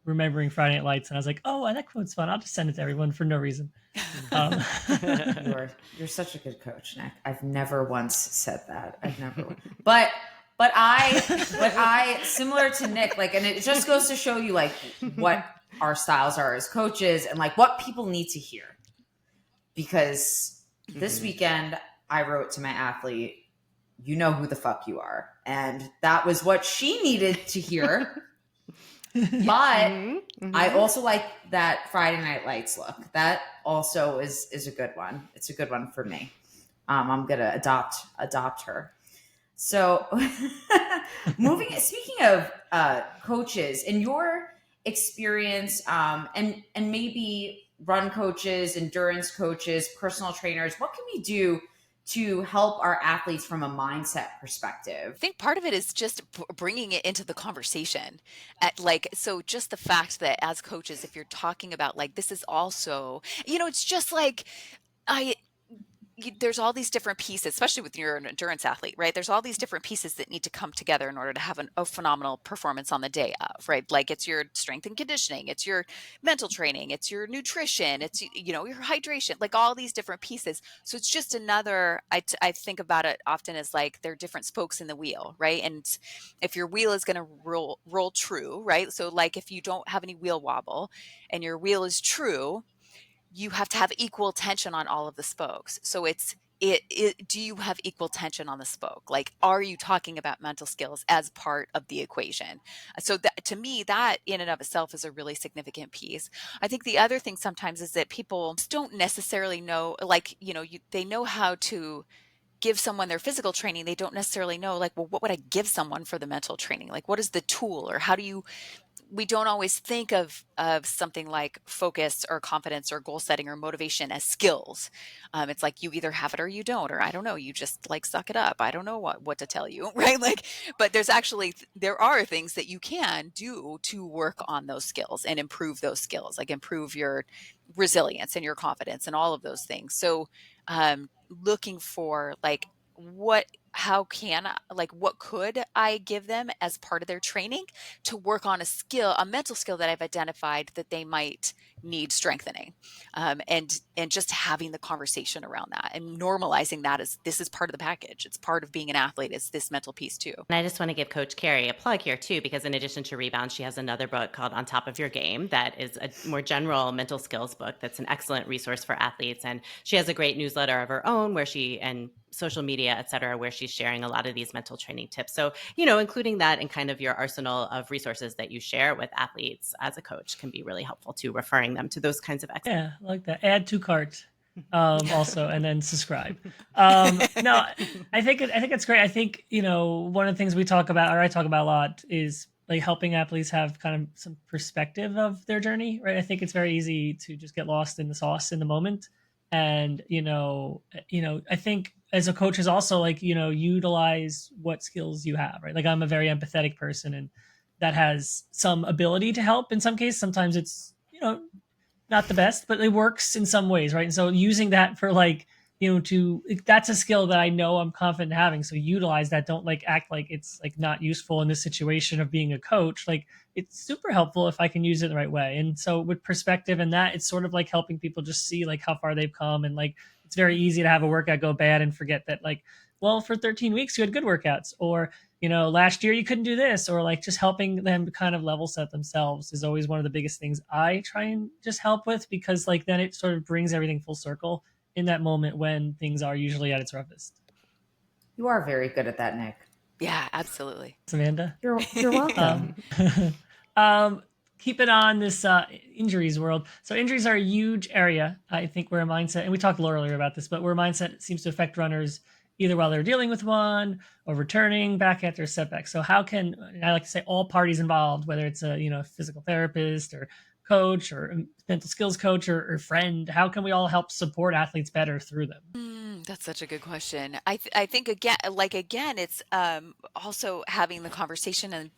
[SPEAKER 1] remembering Friday Night Lights, and I was like, oh, that quote's fun. I'll just send it to everyone for no reason.
[SPEAKER 4] You're such a good coach, Nick. I've never once said that. I've never, but I similar to Nick, like, and it just goes to show you like what our styles are as coaches and like what people need to hear. Because this weekend I wrote to my athlete, you know who the fuck you are. And that was what she needed to hear. But I also like that Friday Night Lights look. That also is a good one. It's a good one for me. I'm gonna adopt her. So speaking of coaches, in your experience, and maybe run coaches, endurance coaches, personal trainers, what can we do to help our athletes from a mindset perspective?
[SPEAKER 2] I think part of it is just bringing it into the conversation. So just the fact that as coaches, if you're talking about like, this is also, it's just like, there's all these different pieces, especially with you're an endurance athlete, right? There's all these different pieces that need to come together in order to have a phenomenal performance on the day of, right? Like it's your strength and conditioning, it's your mental training, it's your nutrition, it's, your hydration, like all these different pieces. So it's just another, I think about it often as like they're different spokes in the wheel, right? And if your wheel is going to roll true, right? So like if you don't have any wheel wobble and your wheel is true, you have to have equal tension on all of the spokes. So do you have equal tension on the spoke? Like, are you talking about mental skills as part of the equation? So that, to me, that in and of itself is a really significant piece. I think the other thing sometimes is that people don't necessarily know, like, they know how to give someone their physical training. They don't necessarily know, like, well, what would I give someone for the mental training? Like, what is the tool, or we don't always think of something like focus or confidence or goal setting or motivation as skills. It's like you either have it or you don't, or I don't know, you just like suck it up. I don't know what to tell you, right? Like, but there are things that you can do to work on those skills and improve those skills, like improve your resilience and your confidence and all of those things. So looking for like, what could I give them as part of their training to work on a mental skill that I've identified that they might need strengthening, and just having the conversation around that and normalizing that as this is part of the package. It's part of being an athlete, is this mental piece too.
[SPEAKER 3] And I just want to give Coach Carrie a plug here too, because in addition to Rebound, she has another book called On Top of Your Game that is a more general mental skills book that's an excellent resource for athletes. And she has a great newsletter of her own and social media, et cetera, where she's sharing a lot of these mental training tips. So, including that in kind of your arsenal of resources that you share with athletes as a coach can be really helpful too, referring them to those kinds of
[SPEAKER 1] Yeah, I like that. Add to cart. Also, and then subscribe. No, I think it's great. I think, one of the things we talk about, or I talk about a lot, is like helping athletes have kind of some perspective of their journey, right? I think it's very easy to just get lost in the sauce in the moment. And, I think as a coach is also like, utilize what skills you have, right? Like I'm a very empathetic person, and that has some ability to help in some cases. Sometimes it's, not the best, but it works in some ways, right? And so using that for like, that's a skill that I know I'm confident having. So utilize that. Don't like act like it's like not useful in this situation of being a coach. Like it's super helpful if I can use it the right way. And so with perspective and that, it's sort of like helping people just see like how far they've come. And like, it's very easy to have a workout go bad and forget that like, well, for 13 weeks, you had good workouts, or, last year you couldn't do this, or like just helping them kind of level set themselves is always one of the biggest things I try and just help with, because like then it sort of brings everything full circle in that moment when things are usually at its roughest.
[SPEAKER 4] You are very good at that, Nick.
[SPEAKER 2] Yeah, absolutely.
[SPEAKER 1] Samantha,
[SPEAKER 4] you're welcome.
[SPEAKER 1] Keep it on this injuries world. So injuries are a huge area, I think, where mindset, and we talked a little earlier about this, but where mindset seems to affect runners either while they're dealing with one or returning back after a setback. So how can, I like to say, all parties involved, whether it's a physical therapist or coach or a mental skills coach or friend? How can we all help support athletes better through them?
[SPEAKER 2] That's such a good question. I think again, it's also having the conversation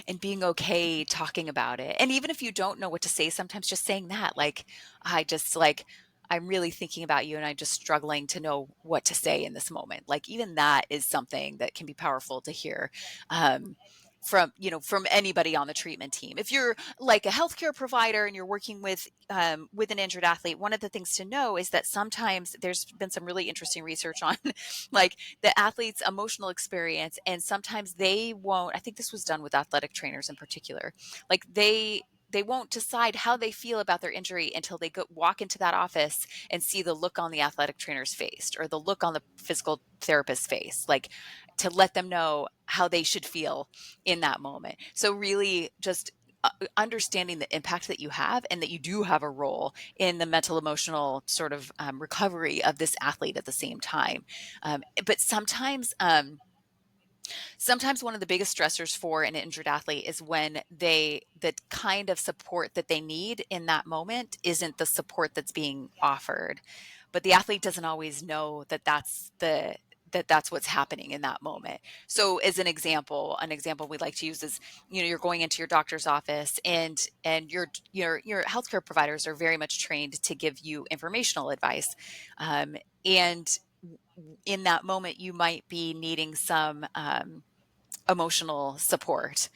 [SPEAKER 2] and being okay talking about it. And even if you don't know what to say, sometimes just saying that, like, I just like, I'm really thinking about you and I'm just struggling to know what to say in this moment. Like, even that is something that can be powerful to hear. Um, from anybody on the treatment team. If you're like a healthcare provider and you're working with an injured athlete, one of the things to know is that sometimes there's been some really interesting research on like the athlete's emotional experience, and sometimes they won't. I think this was done with athletic trainers in particular. Like they won't decide how they feel about their injury until they walk into that office and see the look on the athletic trainer's face or the look on the physical therapist's face, like to let them know how they should feel in that moment. So really just understanding the impact that you have and that you do have a role in the mental emotional sort of recovery of this athlete at the same time. But sometimes one of the biggest stressors for an injured athlete is when the kind of support that they need in that moment isn't the support that's being offered. But the athlete doesn't always know that that's what's happening in that moment. So as an example we like to use is, you're going into your doctor's office and your healthcare providers are very much trained to give you informational advice. And in that moment, you might be needing some emotional support.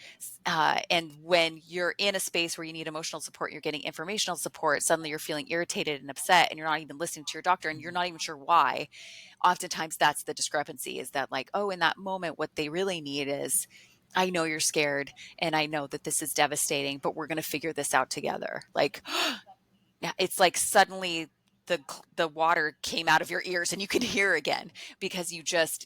[SPEAKER 2] And when you're in a space where you need emotional support, you're getting informational support, suddenly you're feeling irritated and upset, and you're not even listening to your doctor, and you're not even sure why. Oftentimes that's the discrepancy, is that like, oh, in that moment, what they really need is, I know you're scared and I know that this is devastating, but we're going to figure this out together. Like, yeah, it's like suddenly the water came out of your ears and you can hear again because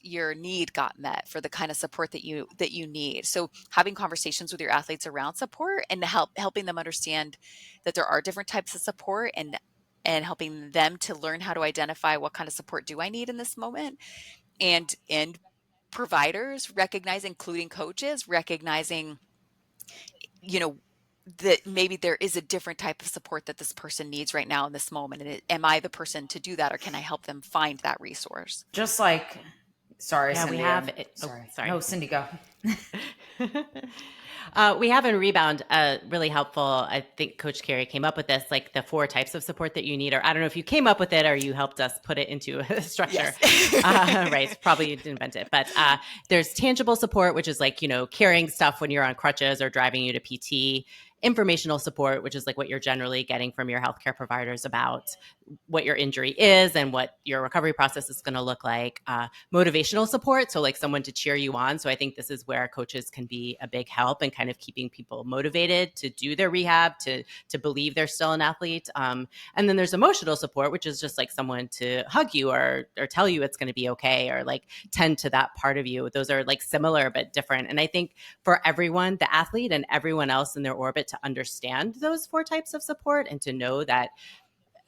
[SPEAKER 2] your need got met for the kind of support that you need. So having conversations with your athletes around support and helping them understand that there are different types of support, and helping them to learn how to identify what kind of support do I need in this moment, and providers recognize, including coaches, recognizing, you know, that maybe there is a different type of support that this person needs right now in this moment. And am I the person to do that, or can I help them find that resource?
[SPEAKER 4] Just like, sorry,
[SPEAKER 3] Yeah,
[SPEAKER 4] Cindy.
[SPEAKER 3] we have
[SPEAKER 4] I'm
[SPEAKER 3] it.
[SPEAKER 4] sorry.
[SPEAKER 3] Sorry.
[SPEAKER 4] No, Cindy, go.
[SPEAKER 3] We have in Rebound really helpful. I think Coach Carrie came up with this, like the 4 types of support that you need. Or I don't know if you came up with it or you helped us put it into a structure.
[SPEAKER 2] Yes.
[SPEAKER 3] Right. Probably you didn't invent it. But there's tangible support, which is like, carrying stuff when you're on crutches or driving you to PT. Informational support, which is like what you're generally getting from your healthcare providers about what your injury is and what your recovery process is going to look like. Motivational support, so like someone to cheer you on. So I think this is where coaches can be a big help in kind of keeping people motivated to do their rehab, to believe they're still an athlete. And then there's emotional support, which is just like someone to hug you or tell you it's going to be okay, or like tend to that part of you. Those are like similar but different. And I think for everyone, the athlete and everyone else in their orbit, to understand those 4 types of support and to know that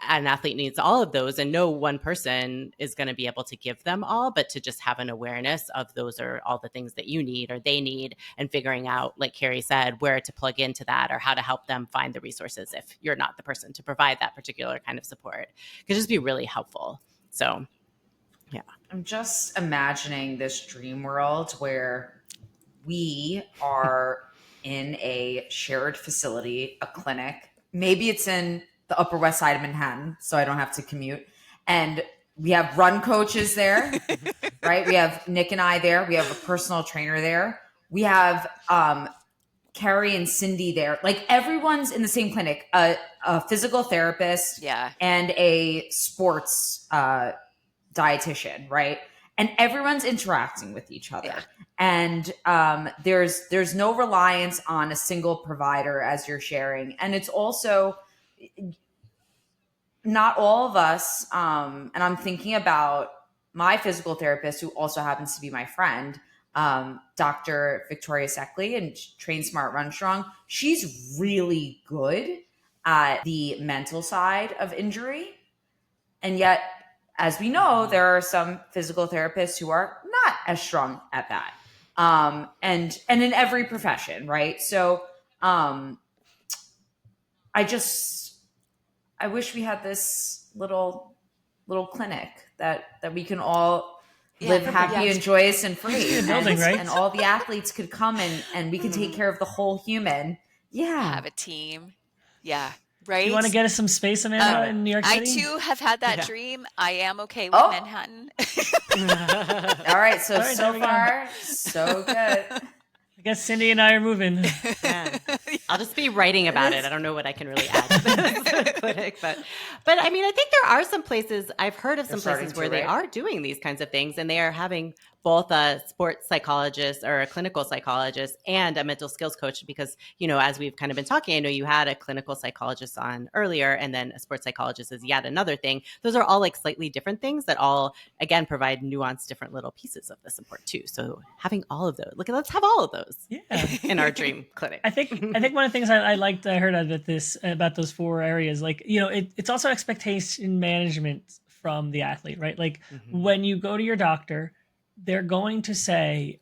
[SPEAKER 3] an athlete needs all of those, and no one person is going to be able to give them all, but to just have an awareness of those are all the things that you need or they need, and figuring out, like Carrie said, where to plug into that or how to help them find the resources if you're not the person to provide that particular kind of support, could just be really helpful. So yeah.
[SPEAKER 4] I'm just imagining this dream world where we are in a shared facility, a clinic. Maybe it's in the Upper West Side of Manhattan, so I don't have to commute. And we have run coaches there, right? We have Nick and I there. We have a personal trainer there. We have Carrie and Cindy there. Like, everyone's in the same clinic. A physical therapist,
[SPEAKER 2] Yeah.
[SPEAKER 4] and a sports dietitian, right? And everyone's interacting with each other.
[SPEAKER 2] Yeah.
[SPEAKER 4] And there's no reliance on a single provider as you're sharing. And it's also not all of us, and I'm thinking about my physical therapist, who also happens to be my friend, Dr. Victoria Seckley, and Train Smart, Run Strong. She's really good at the mental side of injury. And yet, as we know, there are some physical therapists who are not as strong at that. And in every profession, right? So I wish we had this little clinic that we can all
[SPEAKER 2] Yeah,
[SPEAKER 4] live happy
[SPEAKER 2] yeah.
[SPEAKER 4] and joyous and free,
[SPEAKER 1] Should be a
[SPEAKER 4] and,
[SPEAKER 1] building, right?
[SPEAKER 4] and all the athletes could come and we can take care of the whole human. Yeah.
[SPEAKER 2] Have a team. Yeah,
[SPEAKER 1] Do you want to
[SPEAKER 2] right?
[SPEAKER 1] get us some space, Amanda, in New York
[SPEAKER 2] I
[SPEAKER 1] City?
[SPEAKER 2] too have had that
[SPEAKER 3] Yeah.
[SPEAKER 2] dream. I am okay with
[SPEAKER 4] Oh.
[SPEAKER 2] Manhattan.
[SPEAKER 4] All right. So
[SPEAKER 1] All right, there
[SPEAKER 4] so
[SPEAKER 1] we go.
[SPEAKER 4] far so good.
[SPEAKER 1] I guess Cindy and I are moving.
[SPEAKER 3] Yeah. I'll just be writing about it. I don't know what I can really add to this clinic, but I mean, I think there are some places I've heard of
[SPEAKER 4] They're
[SPEAKER 3] some
[SPEAKER 4] starting
[SPEAKER 3] places
[SPEAKER 4] to,
[SPEAKER 3] where they
[SPEAKER 4] right?
[SPEAKER 3] are doing these kinds of things, and they are having both a sports psychologist or a clinical psychologist and a mental skills coach. Because, you know, as we've kind of been talking, I know you had a clinical psychologist on earlier, and then a sports psychologist is yet another thing. Those are all like slightly different things that all, again, provide nuanced, different little pieces of the support too. So having all of those, let's have all of those
[SPEAKER 1] Yeah.
[SPEAKER 3] in our dream clinic.
[SPEAKER 1] I think one of the things I heard about those 4 areas, like, you know, it's also expectation management from the athlete, right? Like
[SPEAKER 3] Mhm.
[SPEAKER 1] when you go to your doctor, they're going to say,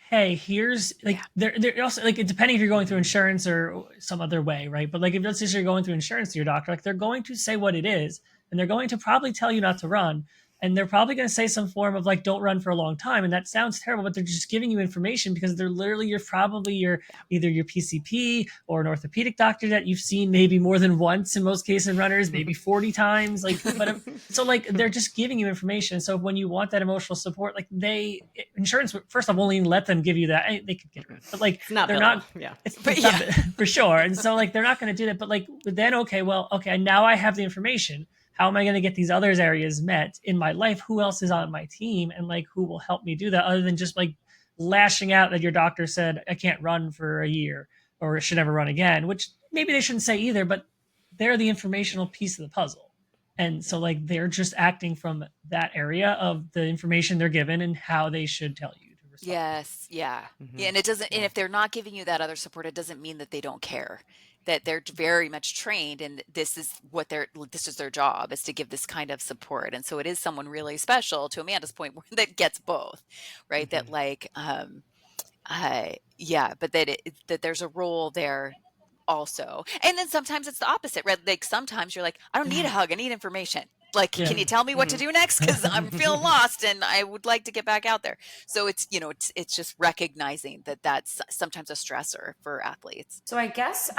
[SPEAKER 1] hey, here's like they're also like, depending if you're going through insurance or some other way, right? But like if let's just say you're going through insurance to your doctor, like they're going to say what it is, and they're going to probably tell you not to run. And they're probably going to say some form of like, don't run for a long time. And that sounds terrible, but they're just giving you information because they're literally either your PCP or an orthopedic doctor that you've seen maybe more than once in most cases in runners, maybe 40 times. Like, but so like they're just giving you information. So when you want that emotional support, like insurance, first off, only let them give you that. They could get rid of it, but like
[SPEAKER 3] It's not
[SPEAKER 1] they're
[SPEAKER 3] billing.
[SPEAKER 1] not.
[SPEAKER 3] Yeah.
[SPEAKER 1] It's
[SPEAKER 2] But
[SPEAKER 1] not for sure. And so like they're not going to do that. But like then okay, now I have the information. How am I going to get these other areas met in my life? Who else is on my team, and like who will help me do that other than just like lashing out that your doctor said I can't run for a year or should never run again, which maybe they shouldn't say either, but they're the informational piece of the puzzle. And so like they're just acting from that area of the information they're given and how they should tell you to respond.
[SPEAKER 2] Yes, yeah.
[SPEAKER 3] Mhm.
[SPEAKER 2] Yeah, and it doesn't, and
[SPEAKER 3] Yeah.
[SPEAKER 2] if they're not giving you that other support, it doesn't mean that they don't care. That they're very much trained, and this is their job, is to give this kind of support. And so it is someone really special, to Amanda's point, that gets both, right? That
[SPEAKER 3] Mhm.
[SPEAKER 2] like, yeah, but that there's a role there also. And then sometimes it's the opposite, right? Like sometimes you're like, I don't need a hug, I need information. Like,
[SPEAKER 1] Yeah.
[SPEAKER 2] can you tell me what to do next? Because I'm feeling lost and I would like to get back out there. So it's, you know, it's just recognizing that that's sometimes a stressor for athletes.
[SPEAKER 4] So I guess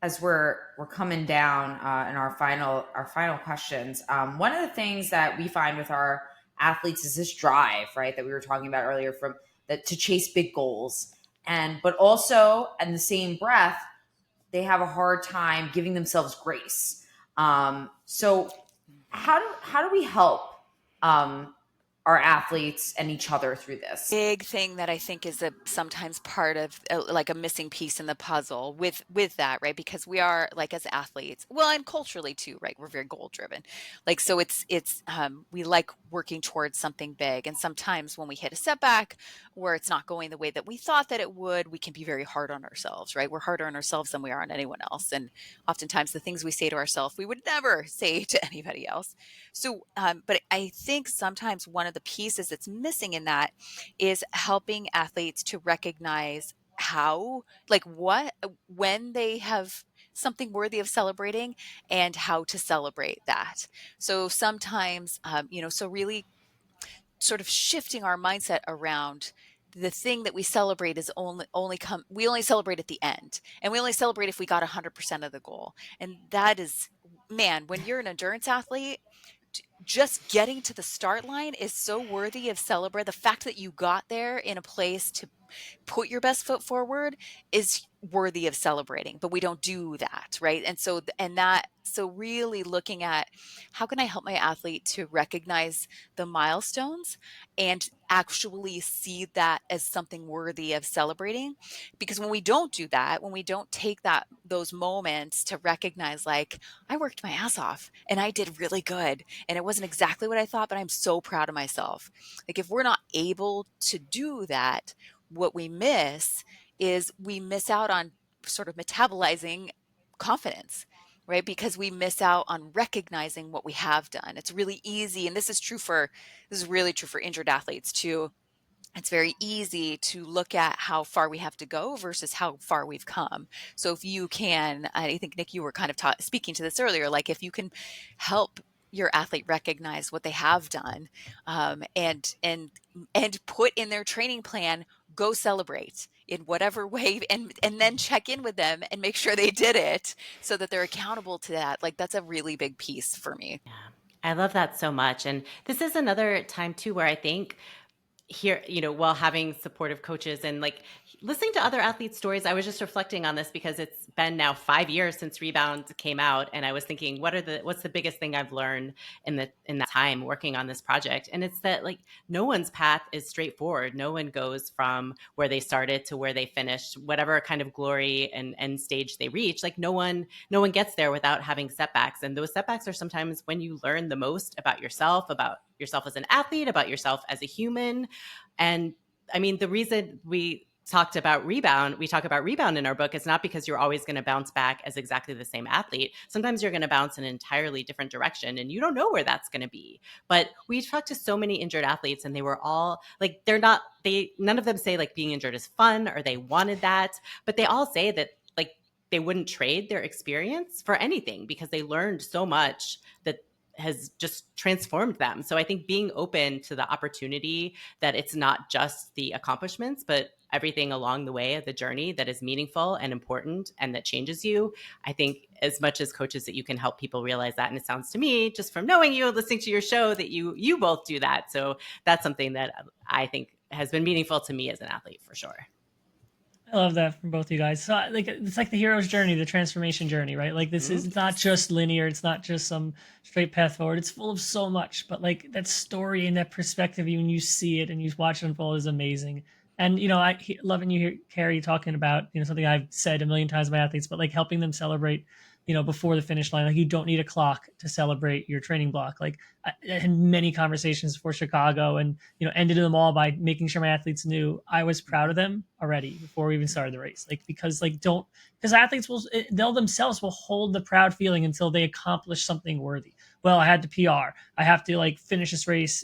[SPEAKER 4] as we're coming down in our final questions, one of the things that we find with our athletes is this drive, right, that we were talking about earlier, from that to chase big goals, but also in the same breath, they have a hard time giving themselves grace. So how do we help our athletes and each other through this?
[SPEAKER 2] Big thing that I think is sometimes part of like a missing piece in the puzzle with that, right? Because we are, like, as athletes, well, and culturally too, right? We're very goal driven. Like, so it's we like working towards something big. And sometimes when we hit a setback where it's not going the way that we thought that it would, we can be very hard on ourselves, right? We're harder on ourselves than we are on anyone else. And oftentimes the things we say to ourselves, we would never say to anybody else. So, but I think sometimes one of the pieces that's missing in that is helping athletes to recognize how, like, when they have something worthy of celebrating and how to celebrate that. So sometimes, you know, so really sort of shifting our mindset around the thing that we celebrate is we only celebrate at the end, and we only celebrate if we got 100% of the goal. And that is, man, when you're an endurance athlete, just getting to the start line is so worthy of celebrate. The fact that you got there in a place to put your best foot forward is worthy of celebrating, but we don't do that, right? And so really looking at how can I help my athlete to recognize the milestones and actually see that as something worthy of celebrating. Because when we don't do that, when we don't take those moments to recognize, like, I worked my ass off and I did really good and it wasn't exactly what I thought, but I'm so proud of myself. Like, if we're not able to do that, what we miss is we miss out on sort of metabolizing confidence, right? Because we miss out on recognizing what we have done. It's really easy, and this is really true for injured athletes too, it's very easy to look at how far we have to go versus how far we've come. So if you can, I think, Nick, you were kind of speaking to this earlier, like if you can help your athlete recognize what they have done, and put in their training plan, go celebrate in whatever way, and then check in with them and make sure they did it so that they're accountable to that. Like, that's a really big piece for me.
[SPEAKER 3] Yeah. I love that so much. And this is another time too where I think here, while having supportive coaches and like listening to other athletes' stories, I was just reflecting on this because it's been now 5 years since Rebound came out, and I was thinking, what's the biggest thing I've learned in that time working on this project? And it's that like no one's path is straightforward. No one goes from where they started to where they finished, whatever kind of glory and end stage they reach. Like no one gets there without having setbacks, and those setbacks are sometimes when you learn the most about yourself as an athlete, about yourself as a human. And I mean, the reason we talk about Rebound in our book is not because you're always going to bounce back as exactly the same athlete. Sometimes you're going to bounce in an entirely different direction and you don't know where that's going to be. But we talked to so many injured athletes and they were all like, none of them say like being injured is fun or they wanted that, but they all say that like they wouldn't trade their experience for anything because they learned so much that has just transformed them. So I think being open to the opportunity that it's not just the accomplishments, but everything along the way of the journey that is meaningful and important and that changes you. I think as much as coaches that you can help people realize that. And it sounds to me, just from knowing you and listening to your show, that you both do that. So that's something that I think has been meaningful to me as an athlete for sure.
[SPEAKER 1] I love that from both of you guys. So like it's like the hero's journey, the transformation journey, right? Like this is not just linear. It's not just some straight path forward. It's full of so much. But like that story and that perspective, when you see it and you watch it unfold, is amazing. And loving you hear Carrie talking about something I've said a million times to my athletes, but like helping them celebrate before the finish line. Like you don't need a clock to celebrate your training block. Like I had many conversations for Chicago and, ended them all by making sure my athletes knew I was proud of them already before we even started the race. Like, because athletes they'll themselves will hold the proud feeling until they accomplish something worthy. Well, I had to PR. I have to like finish this race,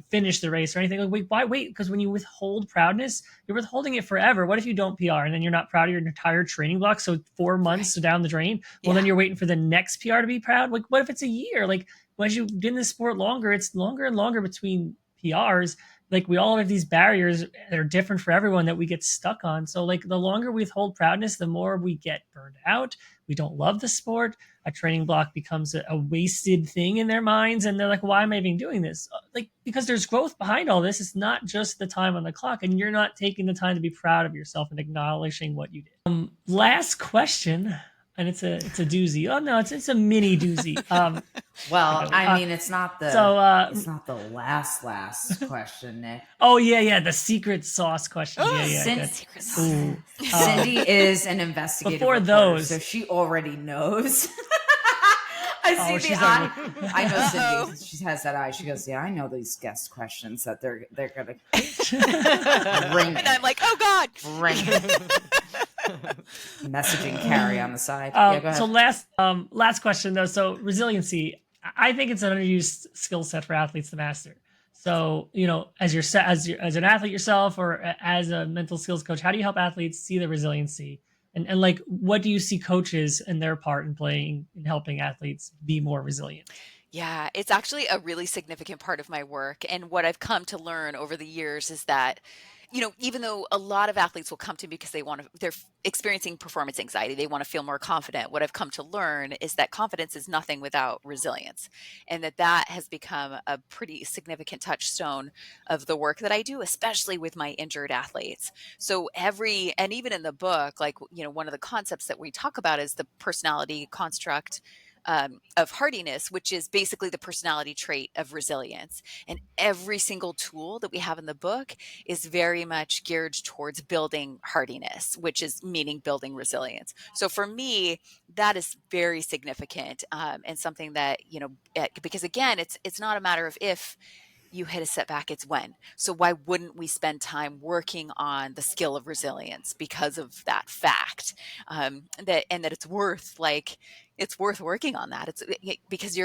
[SPEAKER 1] finish the race or anything. Like, wait, why wait? Because when you withhold proudness, you're withholding it forever. What if you don't PR and then you're not proud of your entire training block? So 4 months down the drain. Well, then you're waiting for the next PR to be proud. Like, what if it's a year? Like, as you've been in this sport longer, it's longer and longer between PRs. Like we all have these barriers that are different for everyone that we get stuck on. So like the longer we withhold proudness, the more we get burned out. We don't love the sport. A training block becomes a wasted thing in their minds. And they're like, why am I even doing this? Like, because there's growth behind all this. It's not just the time on the clock, and you're not taking the time to be proud of yourself and acknowledging what you did. Last question. And it's a doozy. Oh no, it's a mini doozy.
[SPEAKER 4] Well, I mean, it's not the last question, Nick.
[SPEAKER 1] Oh yeah, the secret sauce question.
[SPEAKER 4] Cindy is an investigative reporter, so she already knows. I see I know Cindy. She has that eye. She goes, "Yeah, I know these guest questions that they're gonna ring."
[SPEAKER 2] And I'm like, "Oh God,
[SPEAKER 4] ring." Messaging Carrie on the side. Go ahead.
[SPEAKER 1] So last question though. So resiliency, I think it's an underused skill set for athletes to master. So as an athlete yourself or as a mental skills coach, how do you help athletes see the resiliency? And like, what do you see coaches and their part in helping athletes be more resilient?
[SPEAKER 2] Yeah, it's actually a really significant part of my work. And what I've come to learn over the years is that, even though a lot of athletes will come to me because they're experiencing performance anxiety, they want to feel more confident. What I've come to learn is that confidence is nothing without resilience, and that has become a pretty significant touchstone of the work that I do, especially with my injured athletes. So and even in the book, like, one of the concepts that we talk about is the personality construct of hardiness, which is basically the personality trait of resilience. And every single tool that we have in the book is very much geared towards building hardiness, which is meaning building resilience. So for me, that is very significant, and something that, because again, it's not a matter of if you hit a setback, it's when. So why wouldn't we spend time working on the skill of resilience because of that fact, that it's worth working on that. It's because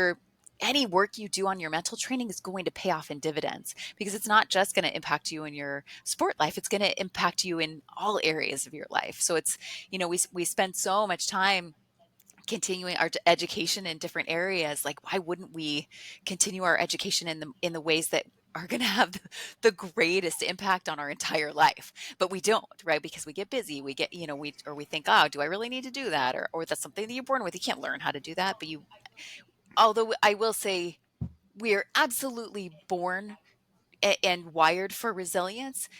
[SPEAKER 2] any work you do on your mental training is going to pay off in dividends, because it's not just going to impact you in your sport life. It's going to impact you in all areas of your life. So it's, we spend so much time continuing our education in different areas. Like, why wouldn't we continue our education in the ways that are going to have the greatest impact on our entire life? But we don't, right? Because we get busy, we get, we think, oh, do I really need to do that? Or that's something that you're born with. You can't learn how to do that. But although I will say we're absolutely born and wired for resilience,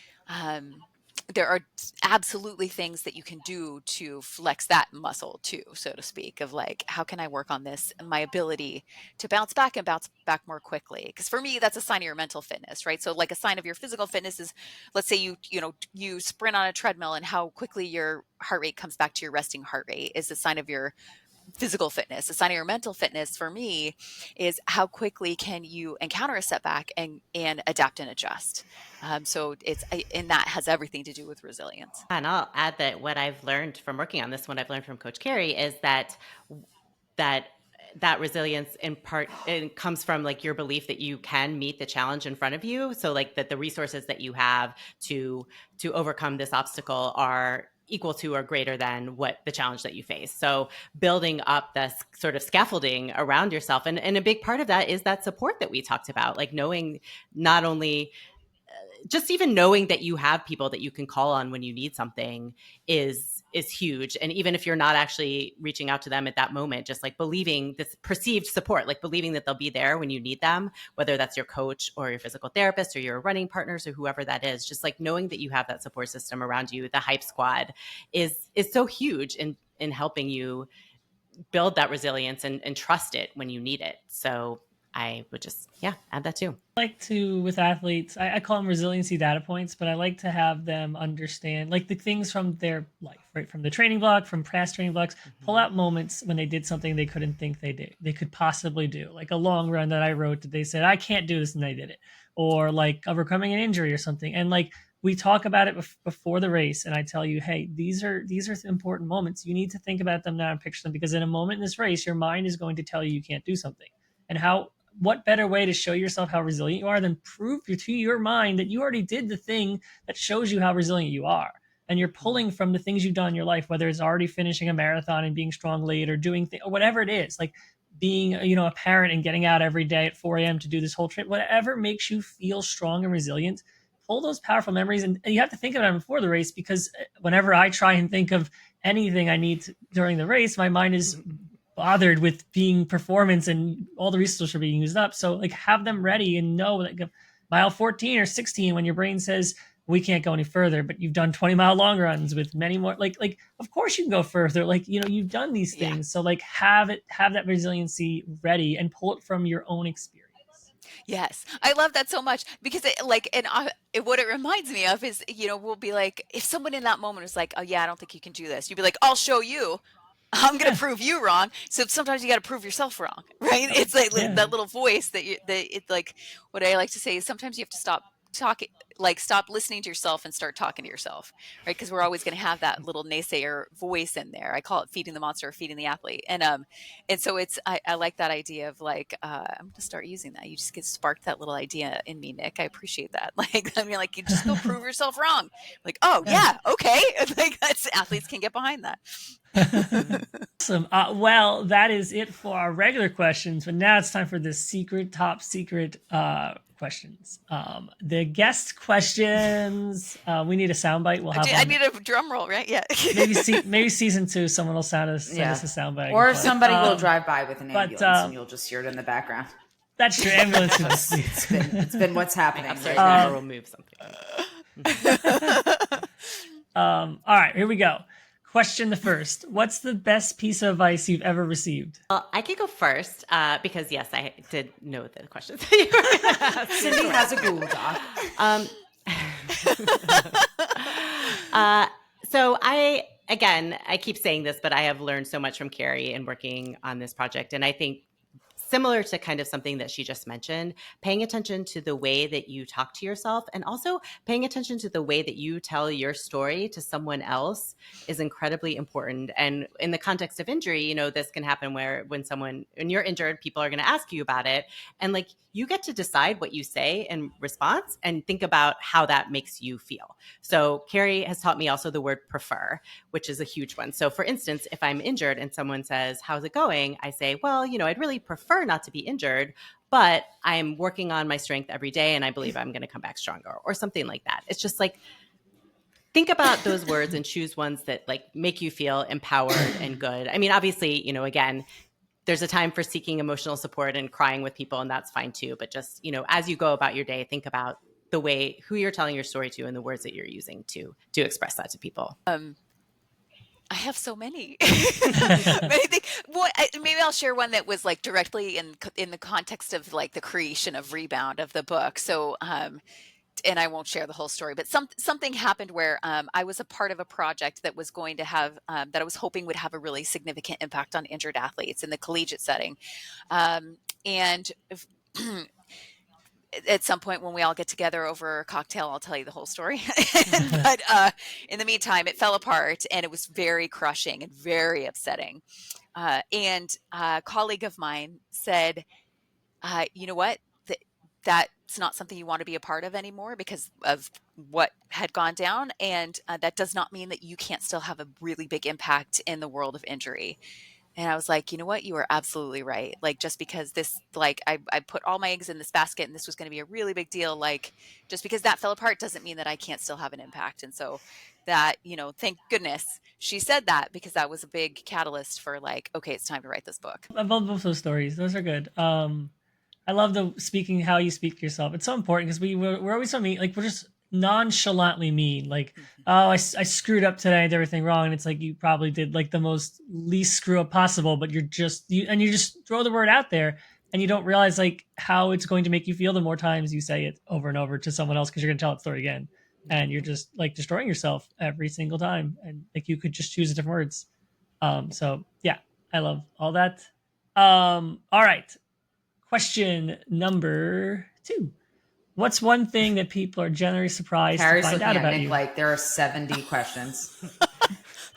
[SPEAKER 2] there are absolutely things that you can do to flex that muscle too, so to speak, of like, how can I work on this, my ability to bounce back and bounce back more quickly? Because for me, that's a sign of your mental fitness, right? So like a sign of your physical fitness is, let's say you sprint on a treadmill, and how quickly your heart rate comes back to your resting heart rate is a sign of your physical fitness. A sign of your mental fitness for me is how quickly can you encounter a setback and adapt and adjust. So and that has everything to do with resilience.
[SPEAKER 3] And I'll add that what I've learned from working on this, what I've learned from Coach Carrie, is that resilience in part, it comes from like your belief that you can meet the challenge in front of you. So like that the resources that you have to overcome this obstacle are equal to or greater than what the challenge that you face. So building up this sort of scaffolding around yourself. And a big part of that is that support that we talked about, like knowing not only just even knowing that you have people that you can call on when you need something is huge. And even if you're not actually reaching out to them at that moment, just like believing this perceived support, like believing that they'll be there when you need them, whether that's your coach or your physical therapist or your running partners or whoever that is, just like knowing that you have that support system around you, the hype squad is so huge in helping you build that resilience and trust it when you need it. So I would just, add that too.
[SPEAKER 1] I like to, with athletes, I call them resiliency data points, but I like to have them understand like the things from their life, right? From the training block, from past training blocks, pull out moments when they did something they couldn't think they could possibly do. Like a long run that I wrote that they said, I can't do this, and they did it. Or like overcoming an injury or something. And like we talk about it before the race, and I tell you, hey, these are important moments. You need to think about them now and picture them, because in a moment in this race, your mind is going to tell you can't do something. And what better way to show yourself how resilient you are than prove to your mind that you already did the thing that shows you how resilient you are. And you're pulling from the things you've done in your life, whether it's already finishing a marathon and being strong late, or doing or whatever it is, like being, a parent and getting out every day at 4 a.m. to do this whole trip, whatever makes you feel strong and resilient, pull those powerful memories. And you have to think about them before the race, because whenever I try and think of anything I need during the race, my mind is bothered with being performance and all the resources are being used up. So like have them ready and know like mile 14 or 16, when your brain says we can't go any further, but you've done 20-mile long runs with many more, like of course you can go further. Like, you've done these things. Yeah. So like have that resiliency ready and pull it from your own experience.
[SPEAKER 2] Yes. I love that so much, because what it reminds me of is, we'll be like, if someone in that moment is like, oh yeah, I don't think you can do this, you'd be like, I'll show you. I'm going to prove you wrong. So sometimes you got to prove yourself wrong, right? It's like that little voice it's like, what I like to say is sometimes you have to stop talking, like stop listening to yourself and start talking to yourself, right? Because we're always going to have that little naysayer voice in there. I call it feeding the monster or feeding the athlete. And so I like that idea of like, I'm going to start using that. You just get sparked that little idea in me, Nick. I appreciate that. Like, I mean, like you just go prove yourself wrong. Like, oh yeah. Okay. Like athletes can get behind that.
[SPEAKER 1] Awesome. Well, that is it for our regular questions, but now it's time for the top secret questions. The guest questions. We need a soundbite. We'll have.
[SPEAKER 2] I need a drum roll, right? Yeah.
[SPEAKER 1] maybe season 2, someone will send us a soundbite,
[SPEAKER 4] or somebody will drive by with an ambulance, and you'll just hear it in the background.
[SPEAKER 1] That's true. Ambulance.
[SPEAKER 4] It's been what's happening.
[SPEAKER 3] We'll move something.
[SPEAKER 1] All right, here we go. Question the first. What's the best piece of advice you've ever received?
[SPEAKER 3] Well, I could go first because, yes, I did know the questions that you were going to ask.
[SPEAKER 4] Cindy has a Google Doc.
[SPEAKER 3] So I keep saying this, but I have learned so much from Carrie and working on this project. And I think similar to kind of something that she just mentioned, paying attention to the way that you talk to yourself and also paying attention to the way that you tell your story to someone else is incredibly important. And in the context of injury, you know, this can happen where when you're injured, people are going to ask you about it. And like, you get to decide what you say in response and think about how that makes you feel. So Carrie has taught me also the word prefer, which is a huge one. So for instance, if I'm injured and someone says, how's it going? I say, well, you know, I'd really prefer not to be injured, but I'm working on my strength every day and I believe I'm going to come back stronger, or something like that. It's just like, think about those words and choose ones that like make you feel empowered and good. I mean, obviously, you know, again, there's a time for seeking emotional support and crying with people, and that's fine too. But just, you know, as you go about your day, think about the way who you're telling your story to and the words that you're using to express that to people.
[SPEAKER 2] I have so many. Maybe I'll share one that was like directly in the context of like the creation of Rebound of the book. So, and I won't share the whole story, but something happened where I was a part of a project that was going to have that I was hoping would have a really significant impact on injured athletes in the collegiate setting, and at some point when we all get together over a cocktail, I'll tell you the whole story. But in the meantime, it fell apart and it was very crushing and very upsetting. And a colleague of mine said, you know what, that's not something you want to be a part of anymore because of what had gone down. And that does not mean that you can't still have a really big impact in the world of injury. And I was like, you know what? You are absolutely right. Like, just because this, like, I put all my eggs in this basket and this was going to be a really big deal. Like, just because that fell apart doesn't mean that I can't still have an impact. And so that, you know, thank goodness she said that, because that was a big catalyst for like, okay, it's time to write this book.
[SPEAKER 1] I love both those stories. Those are good. I love the speaking how you speak to yourself. It's so important because we're always so mean. Like, we're just nonchalantly mean. Like, oh, I screwed up today. I did everything wrong. And it's like, you probably did like the most least screw up possible, but you just throw the word out there and you don't realize like how it's going to make you feel the more times you say it over and over to someone else, because you're going to tell that story again. And you're just like destroying yourself every single time. And like, you could just choose different words. So yeah, I love all that. All right. Question number 2. What's one thing that people are generally surprised
[SPEAKER 4] Carrie's
[SPEAKER 1] to find
[SPEAKER 4] looking
[SPEAKER 1] out
[SPEAKER 4] at
[SPEAKER 1] about
[SPEAKER 4] Nick
[SPEAKER 1] you?
[SPEAKER 4] like there are 70 questions.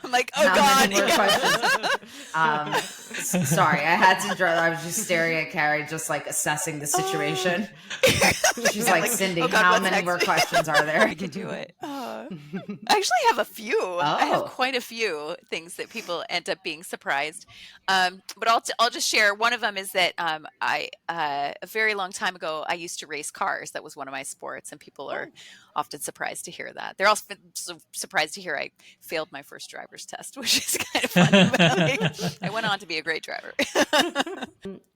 [SPEAKER 2] I'm like, oh
[SPEAKER 4] How
[SPEAKER 2] God.
[SPEAKER 4] many more questions? Sorry, I had to draw. I was just staring at Carrie, just like assessing the situation. She's like, Cindy,
[SPEAKER 2] oh God,
[SPEAKER 4] how
[SPEAKER 2] what's
[SPEAKER 4] many
[SPEAKER 2] next?
[SPEAKER 4] I questions are there?
[SPEAKER 2] I could do it. I actually have a few. I have
[SPEAKER 4] Oh.
[SPEAKER 2] quite a few things that people end up being surprised. But I'll just share. One of them is that I a very long time ago I used to race cars. That was one of my sports, and people are often surprised to hear that. They're also surprised to hear I failed my first driver's test, which is kind of funny. But like, I went on to be a great driver.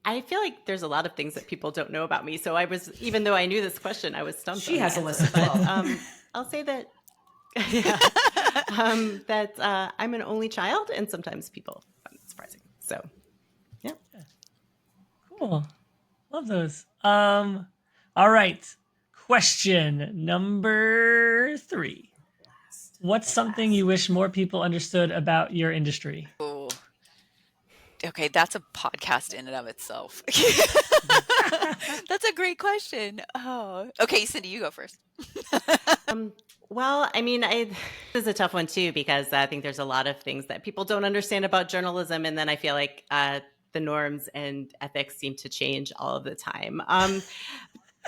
[SPEAKER 3] I feel like there's a lot of things that people don't know about me. So even though I knew this question, I was stumped.
[SPEAKER 4] She
[SPEAKER 3] on
[SPEAKER 4] has
[SPEAKER 3] the
[SPEAKER 4] a
[SPEAKER 3] answer.
[SPEAKER 4] list of 12.
[SPEAKER 3] I'll say that that I'm an only child, and sometimes people find it surprising. So, yeah.
[SPEAKER 1] Cool. Love those. All right. Question number 3. What's something you wish more people understood about your industry?
[SPEAKER 2] Oh, okay, that's a podcast in and of itself. That's a great question. Oh, okay, Cindy, you go first.
[SPEAKER 3] Well, I mean, this is a tough one too, because I think there's a lot of things that people don't understand about journalism, and then I feel like the norms and ethics seem to change all of the time.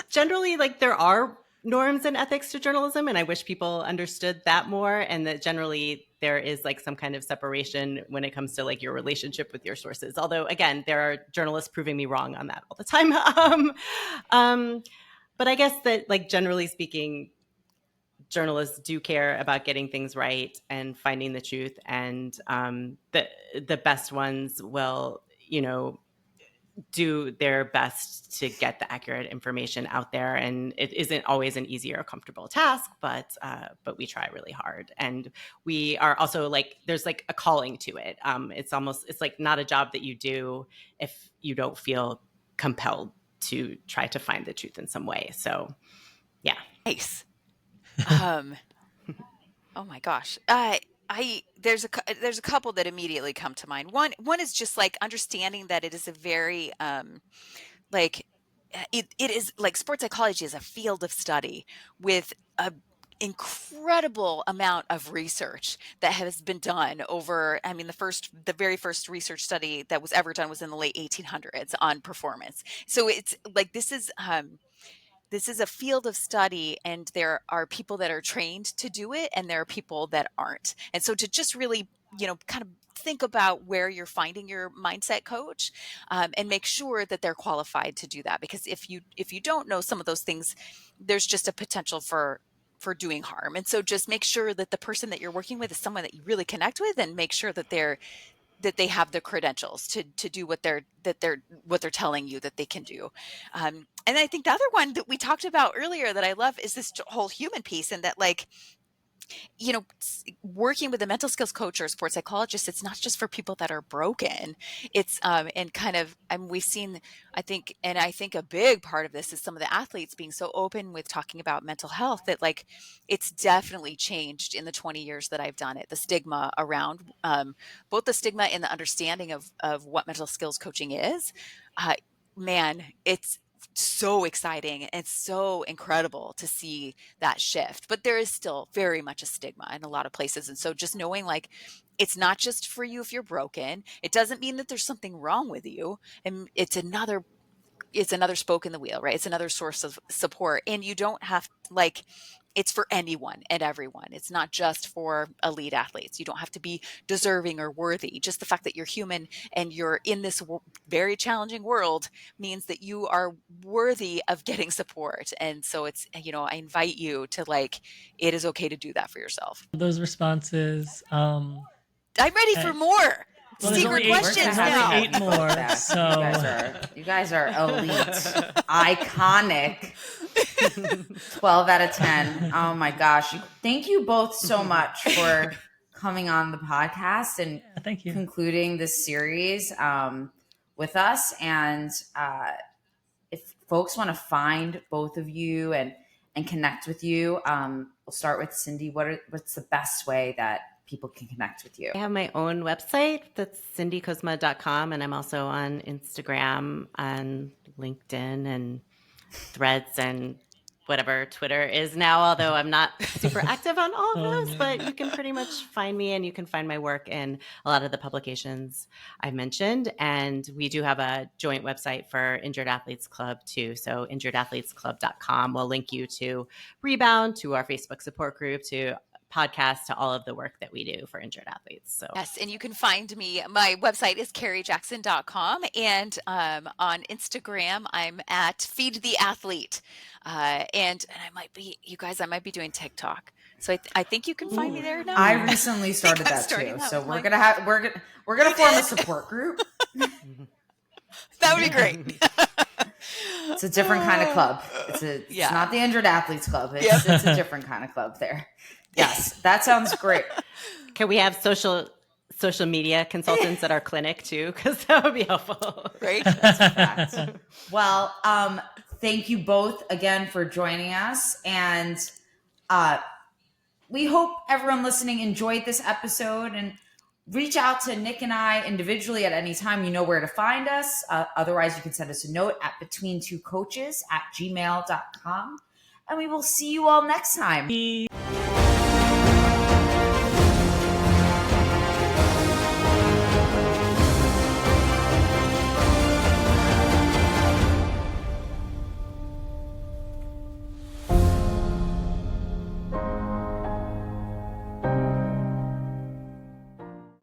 [SPEAKER 3] Generally, like, there are norms and ethics to journalism, and I wish people understood that more, and that generally there is like some kind of separation when it comes to like your relationship with your sources. Although, again, there are journalists proving me wrong on that all the time. But I guess that, like, generally speaking, journalists do care about getting things right and finding the truth, and the best ones will, you know, do their best to get the accurate information out there. And it isn't always an easy or comfortable task, but we try really hard. And we are also like, there's like a calling to it. It's like not a job that you do if you don't feel compelled to try to find the truth in some way. So, yeah.
[SPEAKER 2] Nice. Oh my gosh. there's a couple that immediately come to mind. One is just like understanding that it is a very like it is like sports psychology is a field of study with a incredible amount of research that has been done over, I mean, the very first research study that was ever done was in the late 1800s on performance. So it's like this is a field of study, and there are people that are trained to do it and there are people that aren't. And so to just really, kind of think about where you're finding your mindset coach, and make sure that they're qualified to do that, because if you don't know some of those things, there's just a potential for doing harm. And so just make sure that the person that you're working with is someone that you really connect with, and make sure that they have the credentials to do what they're telling you that they can do. And I think the other one that we talked about earlier that I love is this whole human piece, and that, like, working with a mental skills coach or a sports psychologist, it's not just for people that are broken. It's and kind of, we've seen, I think a big part of this is some of the athletes being so open with talking about mental health, that like it's definitely changed in the 20 years that I've done it. The stigma around, both the stigma and the understanding of what mental skills coaching is, man, it's so exciting and so incredible to see that shift. But there is still very much a stigma in a lot of places. And so just knowing, like, it's not just for you if you're broken. It doesn't mean that there's something wrong with you. And it's another spoke in the wheel, right? It's another source of support. And you don't have, like, it's for anyone and everyone. It's not just for elite athletes. You don't have to be deserving or worthy. Just the fact that you're human and you're in this very challenging world means that you are worthy of getting support. And so it's, I invite you to, like, it is okay to do that for yourself.
[SPEAKER 1] Those responses.
[SPEAKER 2] I'm ready for more.
[SPEAKER 1] Well, there's
[SPEAKER 2] Secret
[SPEAKER 1] only eight-
[SPEAKER 2] questions
[SPEAKER 1] there's only
[SPEAKER 2] now.
[SPEAKER 1] eight more,
[SPEAKER 4] Back.
[SPEAKER 1] so-
[SPEAKER 4] You guys are elite, iconic. 12 out of 10. Oh my gosh. Thank you both so much for coming on the podcast and
[SPEAKER 1] Thank you.
[SPEAKER 4] concluding this series with us. And if folks want to find both of you and connect with you, we'll start with Cindy. What's the best way that people can connect with you?
[SPEAKER 3] I have my own website. That's cindykuzma.com. And I'm also on Instagram and LinkedIn and Threads and whatever Twitter is now, although I'm not super active on all of those, but you can pretty much find me, and you can find my work in a lot of the publications I mentioned. And we do have a joint website for Injured Athletes Club too. So injuredathletesclub.com will link you to Rebound, to our Facebook support group, to podcast, to all of the work that we do for injured athletes. So
[SPEAKER 2] yes, and you can find me. My website is carriejackson.com, and on Instagram I'm at Feed the Athlete, and I might be doing TikTok. So I think you can find me there now.
[SPEAKER 4] I recently started that too. So we're gonna form a support group.
[SPEAKER 2] That would be great.
[SPEAKER 4] It's a different kind of club. It's not the Injured Athletes Club. It's a different kind of club there. Yes, that sounds great.
[SPEAKER 3] Can we have social media consultants at our clinic too? Because that would be helpful.
[SPEAKER 2] Great.
[SPEAKER 4] That's a fact. Well, thank you both again for joining us. And we hope everyone listening enjoyed this episode, and reach out to Nick and I individually at any time. You know where to find us. Otherwise, you can send us a note at betweentwocoaches@gmail.com. And we will see you all next time.